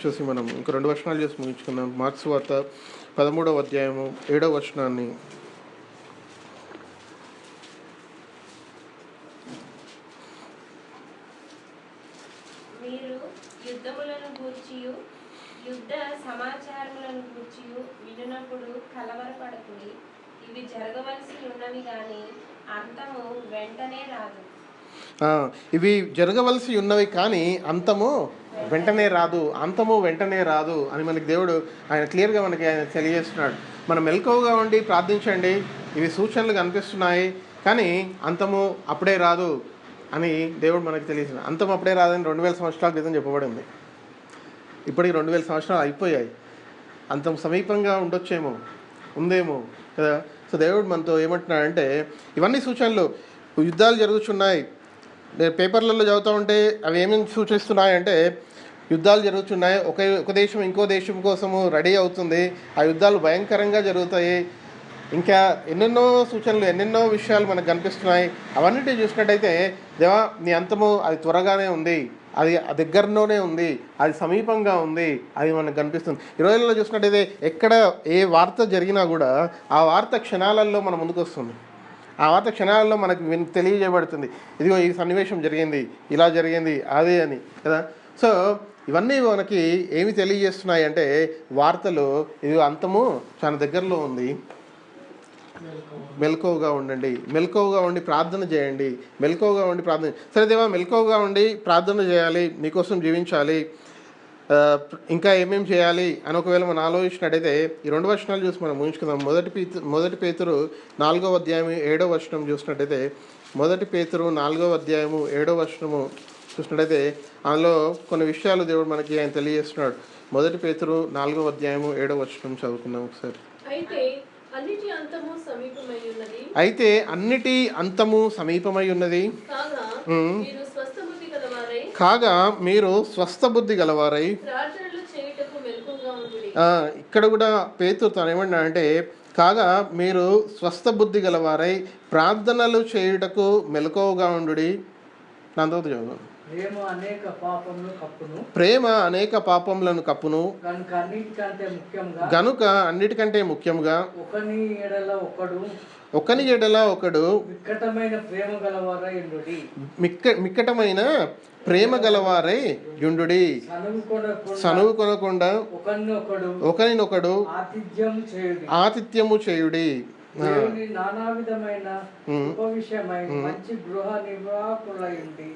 చూసి మనం ఇంకో 2 వచనాలు చూసి ముగించుకుందాం. మార్క్స్ వార్త 13వ అధ్యాయము 7వ వచనాన్ని. మీరు యుద్ధములను గూర్చియు యుద్ధ సమాచారములను గూర్చియు వినునప్పుడు కలవరపడకుడి. ఇవి జరగవలసి ఉన్నవి గాని అంతము వెంటనే రాదు. ఇవి జరగవలసి ఉన్నవి కానీ అంతము వెంటనే రాదు, అంతము వెంటనే రాదు అని మనకి దేవుడు ఆయన క్లియర్గా మనకి ఆయన తెలియజేస్తున్నాడు. మనం మెలకువగా ఉండి ప్రార్థించండి, ఇవి సూచనలు కనిపిస్తున్నాయి కానీ అంతము అప్పుడే రాదు అని దేవుడు మనకి తెలియజేస్తున్నాడు. అంతం అప్పుడే రాదని 2000 సంవత్సరాల క్రితం చెప్పబడింది. ఇప్పటికి 2000 సంవత్సరాలు అయిపోయాయి. అంతం సమీపంగా ఉండొచ్చేమో, ఉందేమో కదా. సో దేవుడు మనతో ఏమంటున్నాడంటే ఇవన్నీ సూచనలు, యుద్ధాలు జరుగుతున్నాయి. నేను పేపర్లలో చదువుతూ ఉంటే అవి ఏమేమి సూచిస్తున్నాయంటే యుద్ధాలు జరుగుతున్నాయి, ఒక దేశం ఇంకో దేశం కోసము రెడీ అవుతుంది, ఆ యుద్ధాలు భయంకరంగా జరుగుతాయి, ఇంకా ఎన్నెన్నో సూచనలు ఎన్నెన్నో విషయాలు మనకు కనిపిస్తున్నాయి. అవన్నిటి చూసినట్టయితే దేవా నీ అంతము అది త్వరగానే ఉంది, అది దగ్గరలోనే ఉంది, అది సమీపంగా ఉంది, అది మనకు కనిపిస్తుంది. ఈ రోజుల్లో చూసినట్టయితే ఎక్కడ ఏ వార్త జరిగినా కూడా ఆ వార్త క్షణాలలో మన ముందుకు వస్తుంది. ఆ వార్త క్షణాలలో మనకు తెలియజేయబడుతుంది, ఇదిగో ఈ సన్నివేశం జరిగింది, ఇలా జరిగింది, అదే అని కదా. సో ఇవన్నీ మనకి ఏమి తెలియజేస్తున్నాయి అంటే వార్తలు ఇదిగో అంతము చాలా దగ్గరలో ఉంది, మెలకువగా ఉండండి, మెలకువగా ఉండి ప్రార్థన చేయండి, మెలకువగా ఉండి ప్రార్థన. సరే దేవా మెలకువగా ఉండి ప్రార్థన చేయాలి, నీకోసం జీవించాలి, ఇంకా ఏమేమి చేయాలి అని ఒకవేళ మనం ఆలోచించినట్టయితే ఈ 2 వచనాలు చూసి మనం ఊహించుకుందాం. మొదటి పేతురు 4వ అధ్యాయము 7వ వచనం చూసినట్టయితే, మొదటి పేతురు 4వ అధ్యాయము 7వ వచనము చూసినట్టయితే అందులో కొన్ని విషయాలు దేవుడు మనకి ఆయన తెలియజేస్తున్నాడు. మొదటి పేతురు 4వ అధ్యాయము 7వ వచనం చదువుకుందాం ఒకసారి. అయితే అన్నిటి అంతము సమీపమై ఉన్నది, అయితే అన్నిటి అంతము సమీపమై ఉన్నది, కాగా మీరు స్వస్థ బుద్ధి గలవారై ప్రార్థనలు చేయుటకు మెలకువగా ఉండుడి. ఇక్కడ కూడా పేతురు తను ఏమన్నా అంటే కాగా మీరు స్వస్థ బుద్ధి గలవారై ప్రార్థనలు చేయుటకు మెలకువగా ఉండుడి. దాని తర్వాత చదువు. ప్రేమ అనేక పాపములు కప్పును, ప్రేమ అనేక పాపములను కప్పును, కనుక అన్నిటికంటే ముఖ్యంగా గనుక అన్నిటికంటే ముఖ్యంగా ఒకని ఎడల ఒకడు ఒకని ఎడల ఒకడు వికటమైన ప్రేమ గలవారై ఉండుడి. మిక్కటమైన ప్రేమ గలవారై యుండుడి. సనువు కొనకుండా ఒకరినొకడు ఆతిథ్యము చేయుడి. దేవుని నానా విధమైన ఉపవిషయమై మంచి గృహ నిర్వాహకులయుండి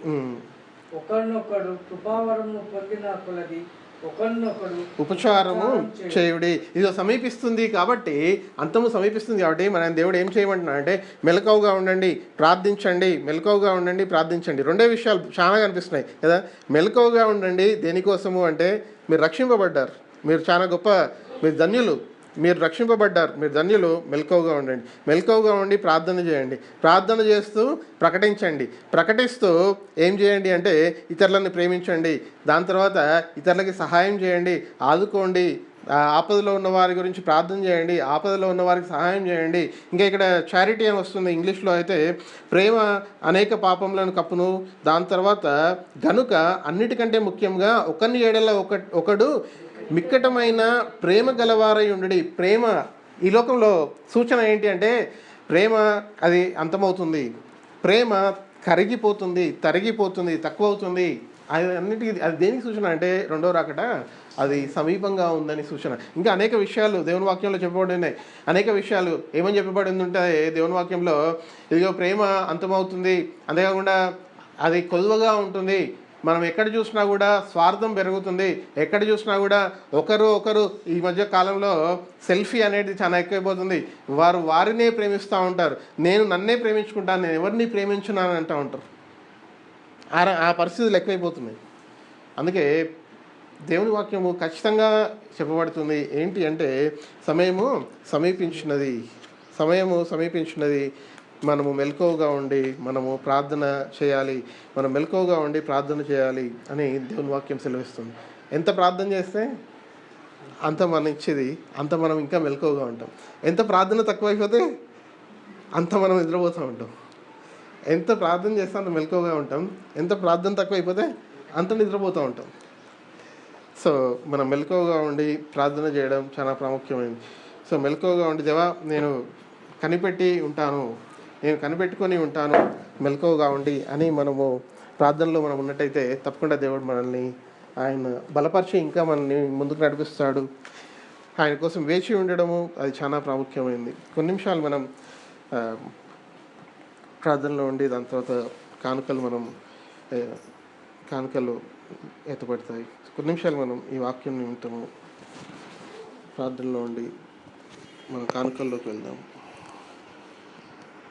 ఒకరినొకడు కృపావరము పొందిన కొలది ఒకరినొకడు ఉపచారము చేయుడి. ఇది సమీపిస్తుంది కాబట్టి, అంతము సమీపిస్తుంది కాబట్టి మన దేవుడు ఏం చేయమంటున్నా అంటే మెలకువగా ఉండండి, ప్రార్థించండి. మెలకువగా ఉండండి, ప్రార్థించండి. రెండే విషయాలు చాలా కనిపిస్తున్నాయి కదా. మెలకువగా ఉండండి దేనికోసము అంటే మీరు రక్షింపబడ్డారు, మీరు చాలా గొప్ప, మీరు ధన్యులు, మీరు రక్షింపబడ్డారు, మీరు ధన్యులు. మెలకువగా ఉండండి, మెలకువగా ఉండి ప్రార్థన చేయండి. ప్రార్థన చేస్తూ ప్రకటించండి. ప్రకటిస్తూ ఏం చేయండి అంటే ఇతరులను ప్రేమించండి. దాని తర్వాత ఇతరులకి సహాయం చేయండి, ఆదుకోండి. ఆపదలో ఉన్న వారి గురించి ప్రార్థన చేయండి, ఆపదలో ఉన్న వారికి సహాయం చేయండి. ఇంకా ఇక్కడ చారిటీ అని వస్తుంది ఇంగ్లీష్లో అయితే, ప్రేమ అనేక పాపములను కప్పును, దాని తర్వాత గనుక అన్నిటికంటే ముఖ్యంగా ఒకరిని ఏడల ఒకడు మిక్కటమైన ప్రేమ గలవారై ఉండి. ప్రేమ ఈ లోకంలో సూచన ఏంటి అంటే ప్రేమ అది అంతమవుతుంది, ప్రేమ కరిగిపోతుంది, తరిగిపోతుంది, తక్కువ అవుతుంది. అది దేనికి సూచన అంటే రెండో రాకట అది సమీపంగా ఉందని సూచన. ఇంకా అనేక విషయాలు దేవుని వాక్యంలో చెప్పబడి ఉన్నాయి. అనేక విషయాలు ఏమని చెప్పబడి ఉంటే దేవుని వాక్యంలో ఇదిగో ప్రేమ అంతమవుతుంది, అంతేకాకుండా అది కొలువగా ఉంటుంది. మనం ఎక్కడ చూసినా కూడా స్వార్థం పెరుగుతుంది, ఎక్కడ చూసినా కూడా ఒకరు ఈ మధ్య కాలంలో సెల్ఫీ అనేది చాలా ఎక్కువైపోతుంది. వారినే ప్రేమిస్తూ ఉంటారు. నేను నన్నే ప్రేమించుకుంటాను, నేను ఎవరిని ప్రేమించున్నాను అంటూ ఉంటారు. ఆ పరిస్థితులు ఎక్కువైపోతున్నాయి. అందుకే దేవుని వాక్యము ఖచ్చితంగా చెప్పబడుతుంది ఏంటి అంటే సమయము సమీపించినది. మనము మెలకువగా ఉండి మనము ప్రార్థన చేయాలి, మనం మెలకువగా ఉండి ప్రార్థన చేయాలి అని దేవుని వాక్యం సెలవిస్తుంది. ఎంత ప్రార్థన చేస్తే అంత మనం ఇచ్చేది, అంత మనం ఇంకా మెలకువగా ఉంటాం. ఎంత ప్రార్థన తక్కువైపోతే అంత మనం నిద్రపోతూ ఉంటాం. ఎంత ప్రార్థన చేస్తే అంత మెలకువగా ఉంటాం, ఎంత ప్రార్థన తక్కువైపోతే అంత నిద్రపోతూ ఉంటాం. సో మనం మెలకువగా ఉండి ప్రార్థన చేయడం చాలా ప్రాముఖ్యమైనది. సో మెలకువగా ఉండి దేవా నేను కనిపెట్టుకొని ఉంటాను మెలకువగా ఉండి అని మనము ప్రార్థనలో మనం ఉన్నట్టయితే తప్పకుండా దేవుడు మనల్ని ఆయన బలపరిచి ఇంకా మనల్ని ముందుకు నడిపిస్తాడు. ఆయన కోసం వేచి ఉండడము అది చాలా ప్రాముఖ్యమైనది. కొన్ని నిమిషాలు మనం ప్రార్థనలో ఉండి దాని తర్వాత కానుకలు ఎత్తపడతాయి. కొన్ని నిమిషాలు మనం ఈ వాక్యం నిమిత్తము ప్రార్థనలో ఉండి మన కానుకల్లోకి వెళ్దాం.